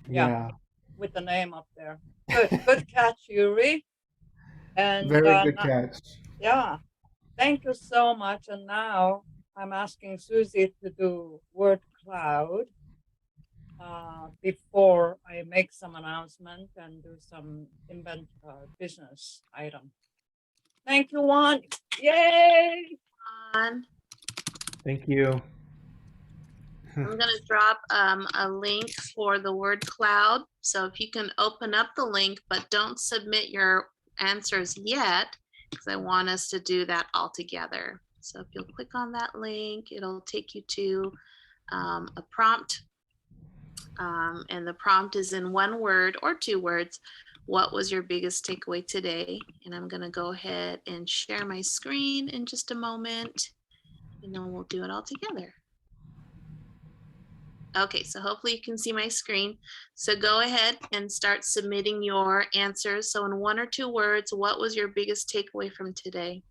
Yeah. With the name up there. Good catch, Yuri. And Very good catch. yeah, thank you so much. And now I'm asking Susie to do word cloud before I make some announcement and do some business item. Thank you, Juan. Yay! Juan. Thank you. I'm going to drop a link for the word cloud. So if you can open up the link, but don't submit your answers yet, because I want us to do that all together. So if you'll click on that link, it'll take you to a prompt. And the prompt is in one word or two words. What was your biggest takeaway today? And I'm going to go ahead and share my screen in just a moment, and then we'll do it all together. Okay, so hopefully you can see my screen. So go ahead and start submitting your answers. So in one or two words, what was your biggest takeaway from today?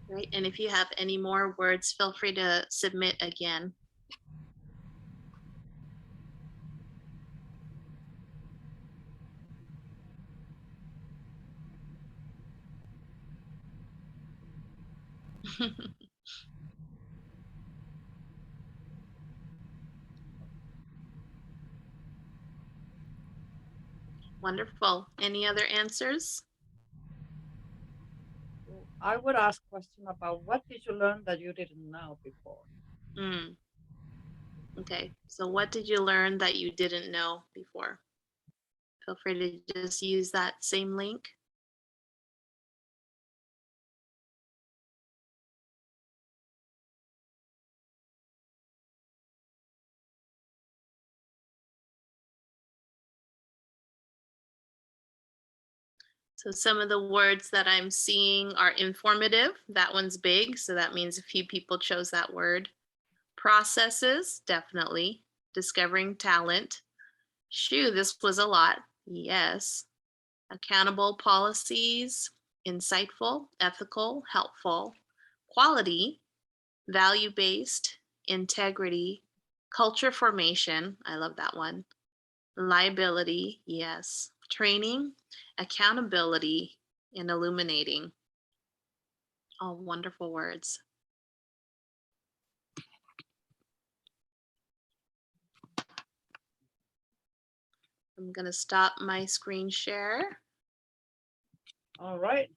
Right, and if you have any more words, feel free to submit again. Wonderful. Any other answers? I would ask a question about what did you learn that you didn't know before? Okay, so what did you learn that you didn't know before? Feel free to just use that same link. So some of the words that I'm seeing are informative. That one's big, so that means a few people chose that word. Processes, definitely. Discovering talent. Shoo, this was a lot. Yes. Accountable policies, insightful, ethical, helpful. Quality, value-based, integrity, culture formation. I love that one. Liability, yes. Training, accountability, and illuminating. All wonderful words. I'm going to stop my screen share. All right.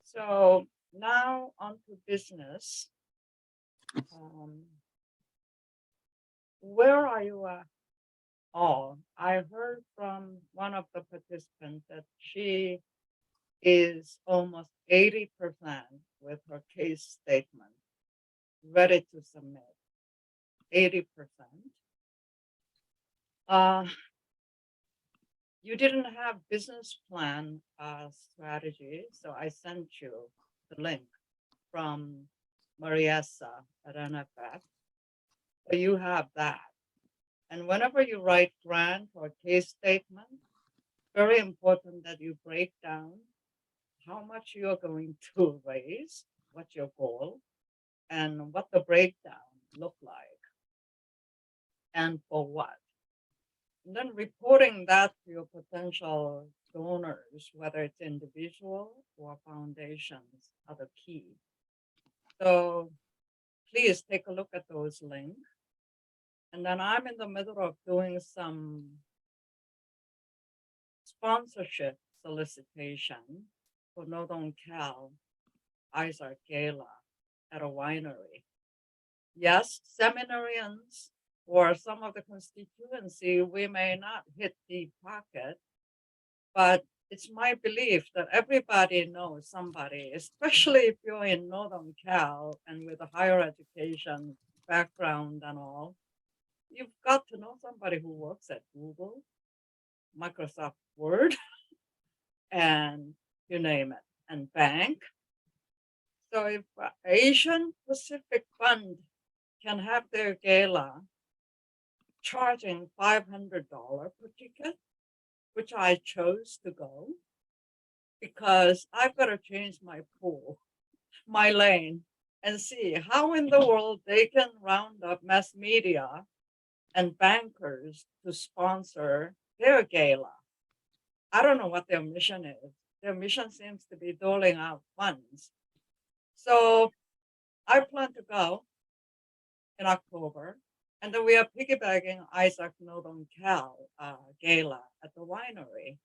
So now on to business. Where are you at? Oh, I heard from one of the participants that she is almost 80% with her case statement ready to submit. 80%. You didn't have business plan strategy, so I sent you the link from Mariessa at NFF. So you have that. And whenever you write grant or case statement, very important that you break down how much you're going to raise, what's your goal, and what the breakdown look like, and for what. And then reporting that to your potential donors, whether it's individual or foundations, are the key. So please take a look at those links. And then I'm in the middle of doing some sponsorship solicitation for Northern Cal Isaac Gala at a winery. Yes, seminarians or some of the constituency, we may not hit deep pocket, but it's my belief that everybody knows somebody, especially if you're in Northern Cal and with a higher education background and all. You've got to know somebody who works at Google, Microsoft Word, and you name it, and bank. So if Asian Pacific Fund can have their gala charging $500 per ticket, which I chose to go because I've got to change my pool, my lane, and see how in the world they can round up mass media and bankers to sponsor their gala. I don't know what their mission is. Their mission seems to be doling out funds. So I plan to go in October. And then we are piggybacking Isaac Northern Cal gala at the winery.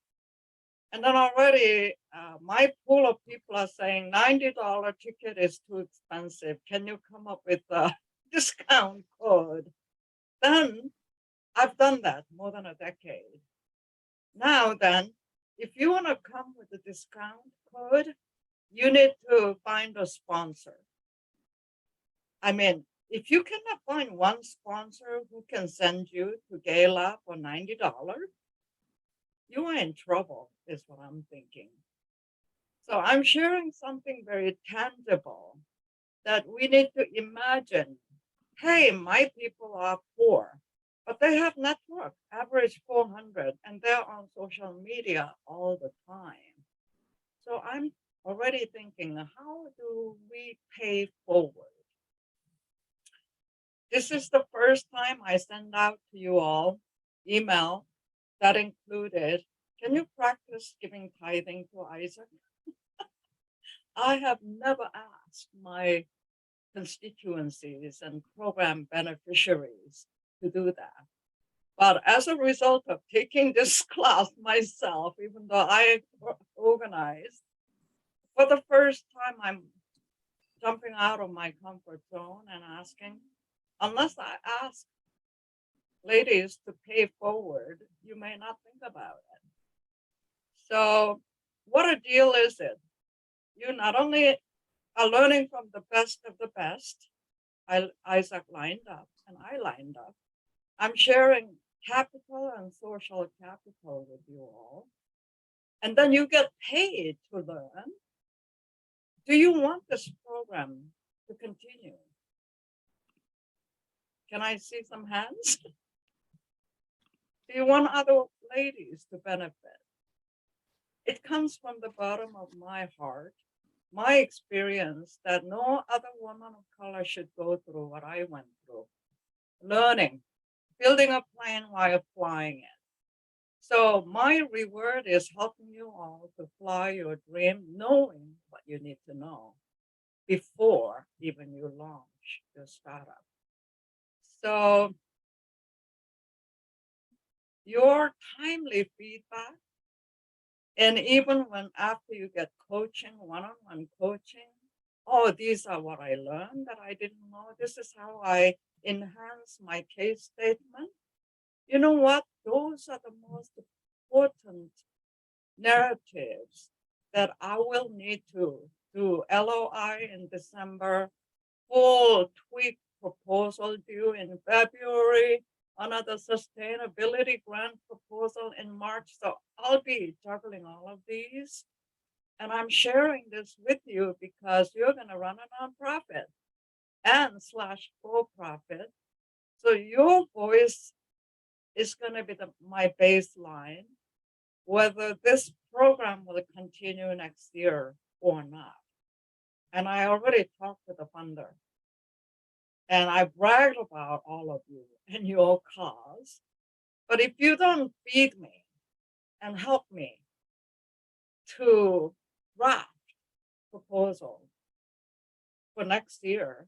And then already my pool of people are saying $90 ticket is too expensive. Can you come up with a discount code? Then I've done that more than a decade. Now then, if you want to come with a discount code, you need to find a sponsor. I mean, if you cannot find one sponsor who can send you to gala for $90, you are in trouble, is what I'm thinking. So I'm sharing something very tangible that we need to imagine. Hey, my people are poor, but they have network, average 400, and they're on social media all the time. So I'm already thinking, how do we pay forward? This is the first time I send out to you all email that included, can you practice giving tithing to Isaac? I have never asked my constituencies and program beneficiaries to do that. But as a result of taking this class myself, even though I organized, for the first time I'm jumping out of my comfort zone and asking, unless I ask ladies to pay forward, you may not think about it. So what a deal is it? You not only are learning from the best of the best, Isaac lined up and I lined up. I'm sharing capital and social capital with you all. And then you get paid to learn. Do you want this program to continue? Can I see some hands? Do you want other ladies to benefit? It comes from the bottom of my heart, my experience that no other woman of color should go through what I went through. Learning, building a plane while flying it. So my reward is helping you all to fly your dream, knowing what you need to know before even you launch your startup. So your timely feedback, and even when after you get coaching, one-on-one coaching, oh, these are what I learned that I didn't know. This is how I enhance my case statement. You know what? Those are the most important narratives that I will need to do LOI in December, full tweak proposal due in February, another sustainability grant proposal in March. So I'll be juggling all of these. And I'm sharing this with you because you're going to run a nonprofit and / for-profit. So your voice is going to be my baseline, whether this program will continue next year or not. And I already talked to the funder. And I bragged about all of you and your cause. But if you don't feed me and help me to draft proposal for next year,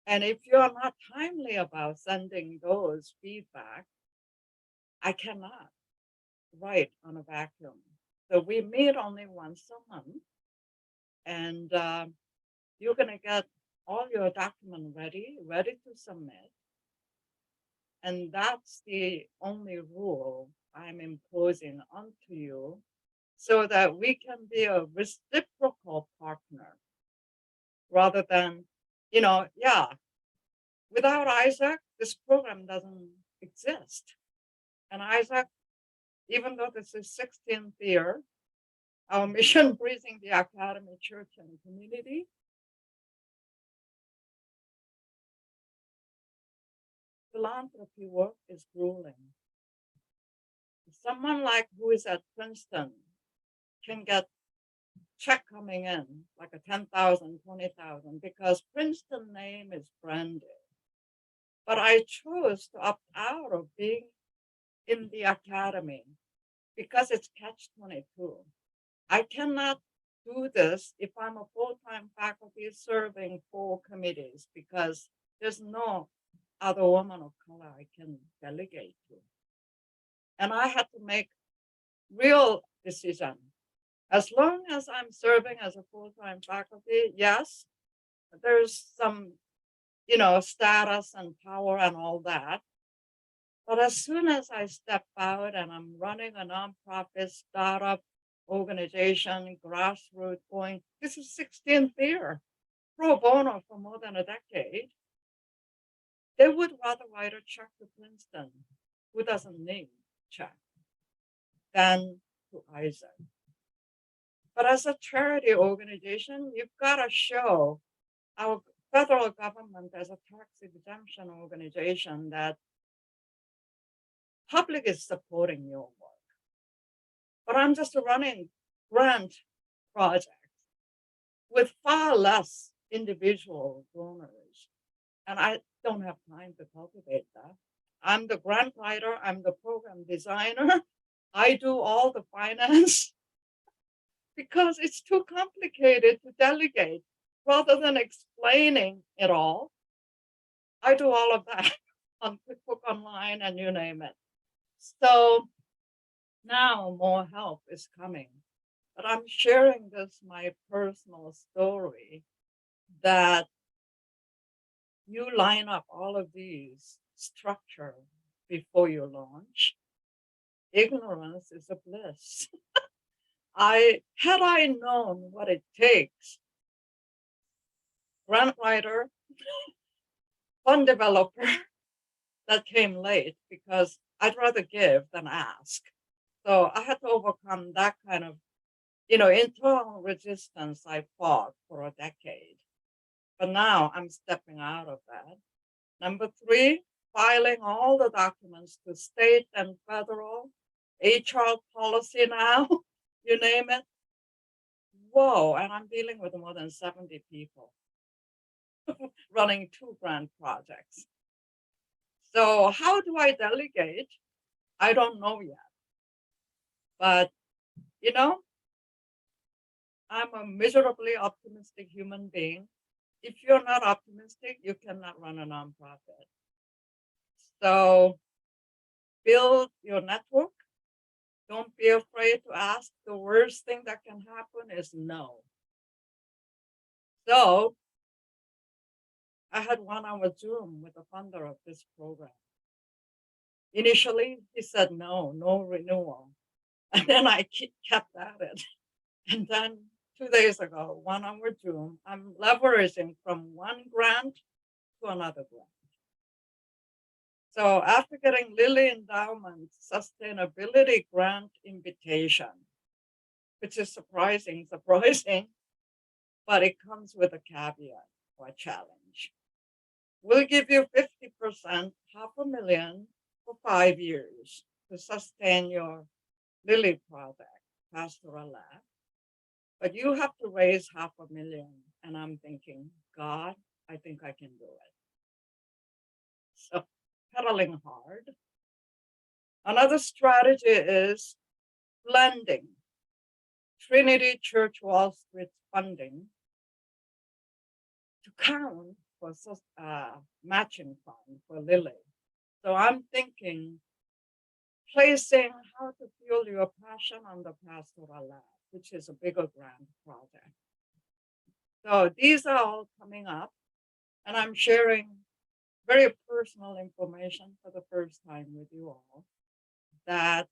and if you're not timely about sending those feedback, I cannot write on a vacuum. So we meet only once a month, and you're going to get all your document ready to submit. And that's the only rule I'm imposing onto you so that we can be a reciprocal partner rather than, without Isaac, this program doesn't exist. And Isaac, even though this is 16th year, our mission breathing the academy, church, and community, philanthropy work is grueling. Someone like who is at Princeton can get check coming in like a 10,000, 20,000 because Princeton name is branded. But I chose to opt out of being in the academy because it's catch-22. I cannot do this if I'm a full-time faculty serving 4 committees because there's no other woman of color I can delegate to. And I had to make real decision. As long as I'm serving as a full-time faculty, yes, there's some, status and power and all that. But as soon as I step out and I'm running a nonprofit startup organization, grassroots going, this is 16th year, pro bono for more than a decade. They would rather write a check to Princeton, who doesn't need check, than to Isaac. But as a charity organization, you've got to show our federal government as a tax exemption organization that public is supporting your work. But I'm just running grant projects with far less individual donors. And I don't have time to cultivate that. I'm the grant writer, I'm the program designer. I do all the finance because it's too complicated to delegate. Rather than explaining it all, I do all of that on QuickBook Online and you name it. So now more help is coming. But I'm sharing this, my personal story, that you line up all of these structure before you launch, ignorance is a bliss. Had I known what it takes, grant writer, fund developer, that came late because I'd rather give than ask. So I had to overcome that kind of, internal resistance I fought for a decade. But now I'm stepping out of that. Number 3, filing all the documents to state and federal, HR policy now, you name it. Whoa, and I'm dealing with more than 70 people running 2 grant projects. So how do I delegate? I don't know yet. But, I'm a miserably optimistic human being. If you're not optimistic, you cannot run a nonprofit. So build your network. Don't be afraid to ask. The worst thing that can happen is no. So I had 1-hour Zoom with the funder of this program. Initially, he said no renewal. And then I kept at it. And then 2 days ago, 1-hour Zoom, I'm leveraging from one grant to another grant. So after getting Lilly Endowment Sustainability Grant invitation, which is surprising, but it comes with a caveat or a challenge. We'll give you 50%, $500,000 for 5 years to sustain your Lilly project, Pastoral Lab. But you have to raise $500,000. And I'm thinking, God, I think I can do it. So pedaling hard. Another strategy is blending Trinity Church Wall Street funding to count for matching fund for Lilly. So I'm thinking placing how to fuel your passion on the Pastoral Lab, which is a bigger grant project. So these are all coming up, and I'm sharing very personal information for the first time with you all, that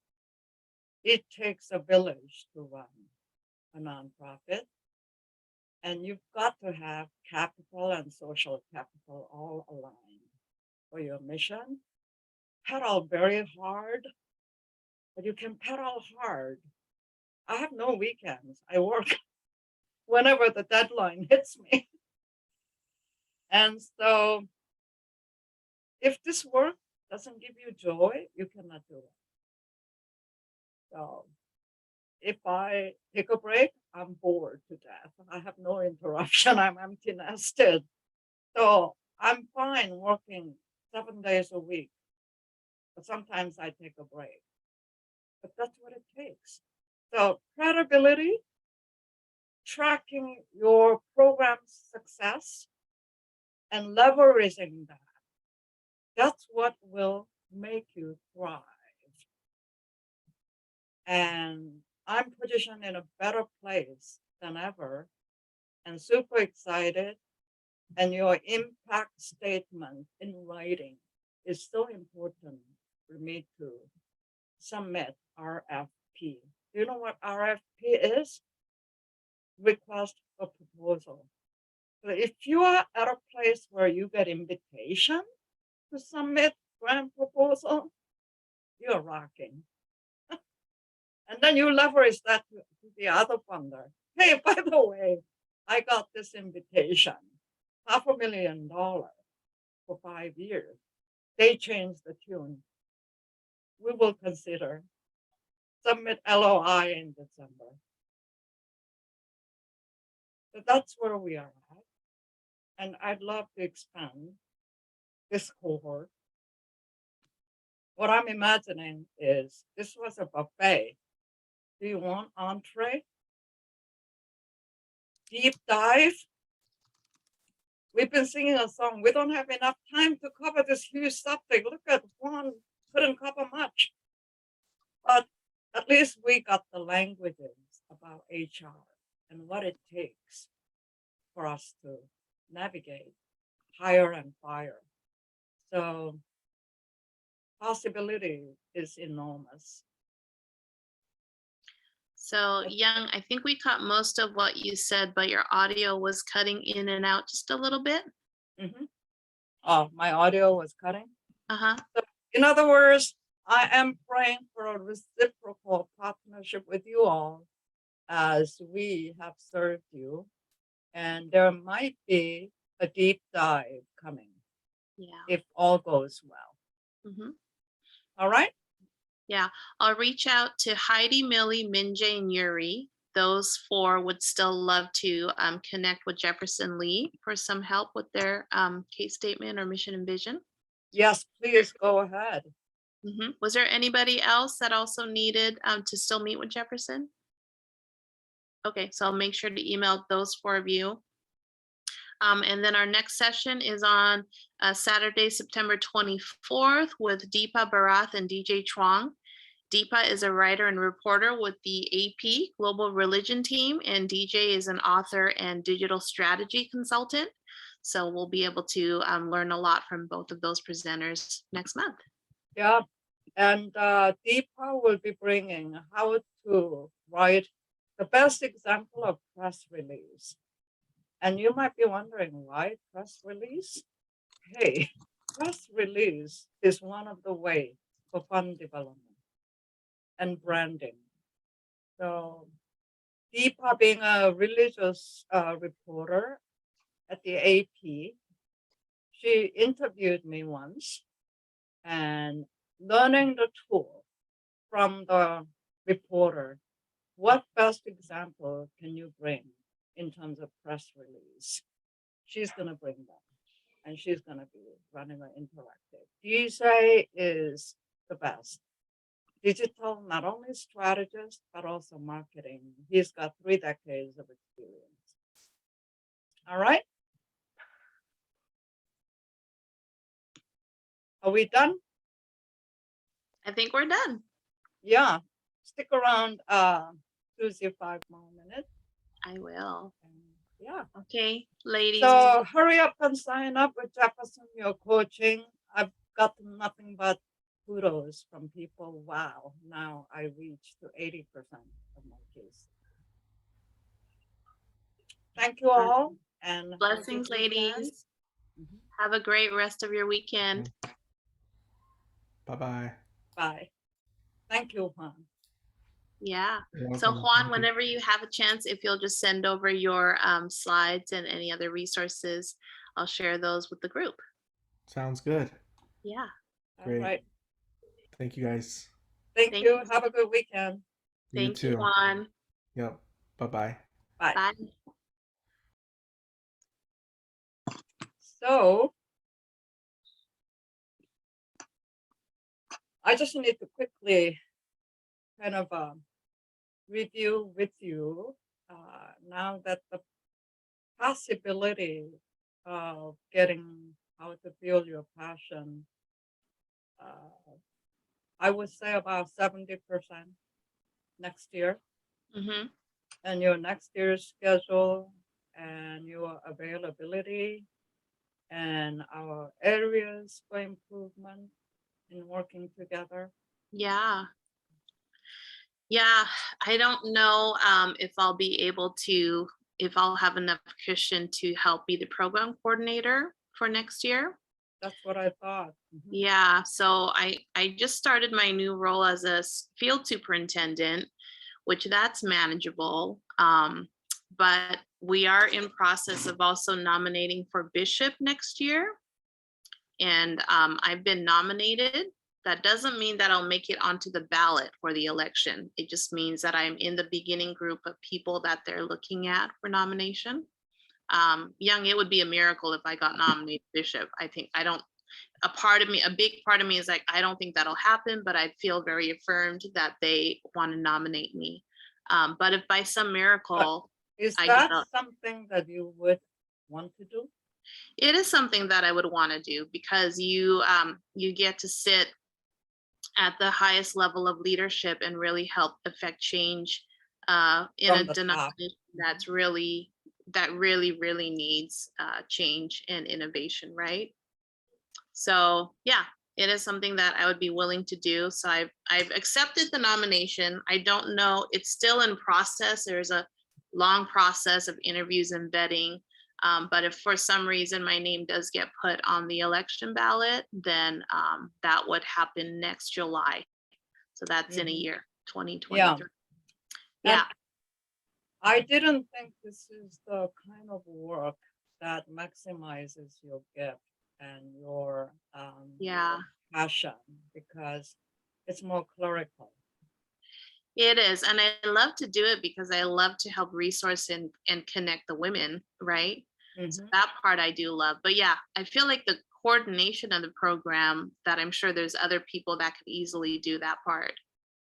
it takes a village to run a nonprofit, and you've got to have capital and social capital all aligned for your mission. Pedal very hard, but you can pedal hard. I have no weekends. I work whenever the deadline hits me. And so if this work doesn't give you joy, you cannot do it. So if I take a break, I'm bored to death. I have no interruption. I'm empty nested. So I'm fine working 7 days a week, but sometimes I take a break. But that's what it takes. So credibility, tracking your program's success, and leveraging that. That's what will make you thrive. And I'm positioned in a better place than ever and super excited. And your impact statement in writing is so important for me to submit RFP. Do you know what RFP is? Request for proposal. So if you are at a place where you get invitation to submit grant proposal, you're rocking. And then you leverage that to the other funder. Hey, by the way, I got this invitation, $500,000 for 5 years. They changed the tune. We will consider. Submit LOI in December. So that's where we are at. And I'd love to expand this cohort. What I'm imagining is this was a buffet. Do you want entree? Deep dive? We've been singing a song. We don't have enough time to cover this huge subject. Look at Juan, couldn't cover much. But at least we got the languages about HR and what it takes for us to navigate hire and fire. So possibility is enormous. So Young, I think we caught most of what you said, but your audio was cutting in and out just a little bit. Mm-hmm. Oh, my audio was cutting. Uh-huh. So, in other words, I am praying for a reciprocal partnership with you all as we have served you. And there might be a deep dive coming. Yeah. If all goes well. Mm-hmm. All right. Yeah, I'll reach out to Heidi, Millie, Minjay, and Yuri. Those four would still love to connect with Jefferson Lee for some help with their case statement or mission and vision. Yes, please go ahead. Mm-hmm. Was there anybody else that also needed to still meet with Jefferson? Okay, so I'll make sure to email those four of you. And then our next session is on Saturday, September 24th with Deepa Barath and DJ Chuang. Deepa is a writer and reporter with the AP Global Religion team, and DJ is an author and digital strategy consultant. So we'll be able to learn a lot from both of those presenters next month. Yeah, and Deepa will be bringing how to write the best example of press release. And you might be wondering, why press release? Hey, press release is one of the ways for fund development and branding. So Deepa, being a religious reporter at the AP, she interviewed me once, and learning the tool from the reporter, what best example can you bring in terms of press release? She's going to bring that, and she's going to be running an interactive. DJ is the best. Digital, not only strategist, but also marketing. He's got 3 decades of experience. All right. Are we done? I think we're done. Yeah. Stick around 5 more minutes. I will. Yeah. Okay, ladies. So hurry up and sign up with Jefferson, your coaching. I've gotten nothing but kudos from people. Wow, now I reached to 80% of my case. Thank you all, and blessings, ladies. Have a great rest of your weekend. Bye-bye. Bye. Thank you, Juan. Yeah. You're So welcome. Juan, Thank you. whenever you have a chance, if you'll just send over your slides and any other resources, I'll share those with the group. Sounds good. Yeah. Great. All right. Thank you, guys. Thank you. Have a good weekend. Thank you, Juan. Yep. Bye-bye. Bye. Bye. So I just need to quickly kind of review with you now that the possibility of getting how to feel your passion, I would say about 70% next year. Mm-hmm. And your next year's schedule and your availability and our areas for improvement in working together. Yeah. Yeah, I don't know if I'll be able to, if I'll have enough cushion to help be the program coordinator for next year. That's what I thought. Mm-hmm. Yeah, so I just started my new role as a field superintendent, which that's manageable. But we are in process of also nominating for bishop next year. And I've been nominated. That doesn't mean that I'll make it onto the ballot for the election. It just means that I'm in the beginning group of people that they're looking at for nomination. Young, it would be a miracle if I got nominated bishop. I think a big part of me is like, I don't think that'll happen, but I feel very affirmed that they want to nominate me. But if by some miracle, is that something that you would want to do? It is something that I would want to do because you get to sit at the highest level of leadership and really help affect change in a denomination that's really that really needs change and innovation, right? So yeah, it is something that I would be willing to do. So I've accepted the nomination. I don't know, it's still in process. There's a long process of interviews and vetting. But if for some reason my name does get put on the election ballot, then that would happen next July. So that's in a year, 2023. Yeah. Yeah. I didn't think this is the kind of work that maximizes your gift and your Yeah. passion, because it's more clerical. It is. And I love to do it because I love to help resource and connect the women, right? So that part I do love. But yeah, I feel like the coordination of the program, that I'm sure there's other people that could easily do that part.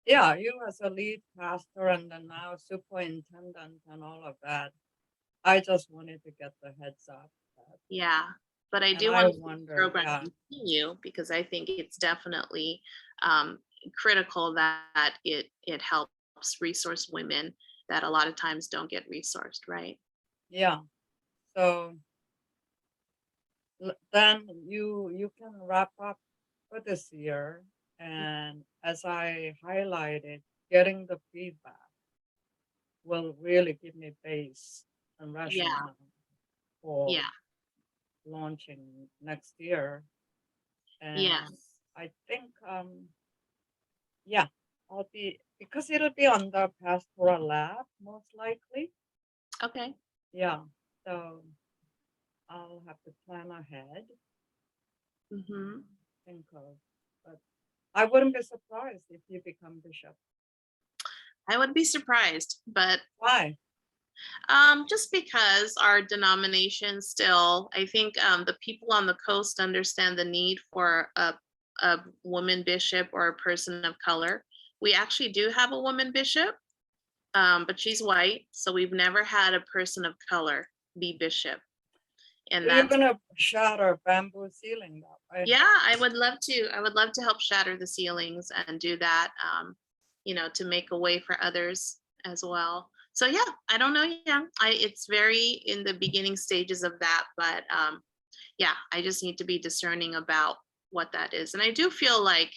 Yeah, you as a lead pastor and then now superintendent and all of that. I just wanted to get the heads up. Yeah. But I do I want to wonder, program yeah. continue, because I think it's definitely critical that it helps resource women that a lot of times don't get resourced, right? Yeah. So then you can wrap up for this year. And as I highlighted, getting the feedback will really give me base and rationale for Yeah. launching next year. And Yes. I think yeah, I'll be, because it'll be on the pastoral lab most likely. Okay. Yeah. So I'll have to plan ahead, Mm-hmm. think of, but I wouldn't be surprised if you become bishop. I would be surprised, but Why? just because our denomination still, I think the people on the coast understand the need for a woman bishop or a person of color. We actually do have a woman bishop, but she's white, so we've never had a person of color be bishop. And So you're that's, gonna shatter bamboo ceiling that way. yeah, I would love to. I would love to help shatter the ceilings and do that, to make a way for others as well. So yeah, I don't know. Yeah, it's very in the beginning stages of that, but yeah, I just need to be discerning about what that is. And I do feel like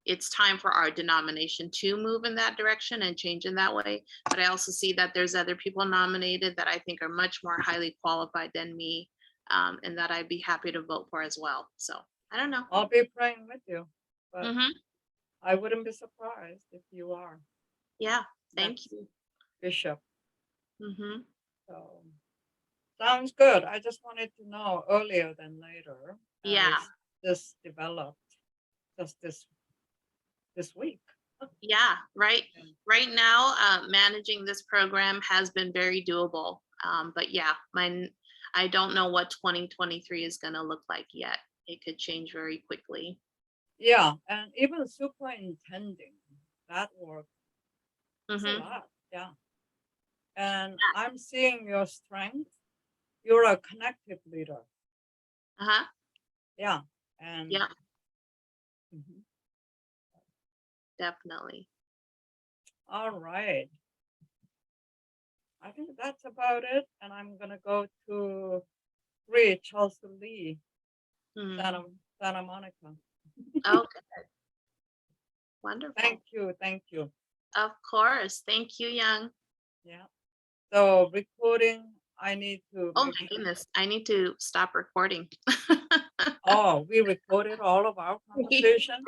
it's time for our denomination to move in that direction and change in that way. But I also see that there's other people nominated that I think are much more highly qualified than me, and that I'd be happy to vote for as well. So I don't know. I'll be praying with you, but Mhm. I wouldn't be surprised if you are Yeah, thank next you. bishop. Hmm. So sounds good. I just wanted to know earlier than later. Yeah. As this developed just this week. Yeah, right. And Right now, managing this program has been very doable. But yeah, I don't know what 2023 is going to look like yet. It could change very quickly. yeah, and even superintending that work is a Mhm. lot. Yeah. And I'm seeing your strength. You're a connective leader. Uh-huh. Yeah. And Yeah, Mhm. definitely. All right. I think that's about it. And I'm gonna go to Chelsea Lee, Mhm. Santa Monica. Okay, wonderful. Thank you. Thank you. Of course. Thank you, Young. Yeah. So recording, I need to Oh make my sure. goodness, I need to stop recording. Oh, we recorded all of our conversation.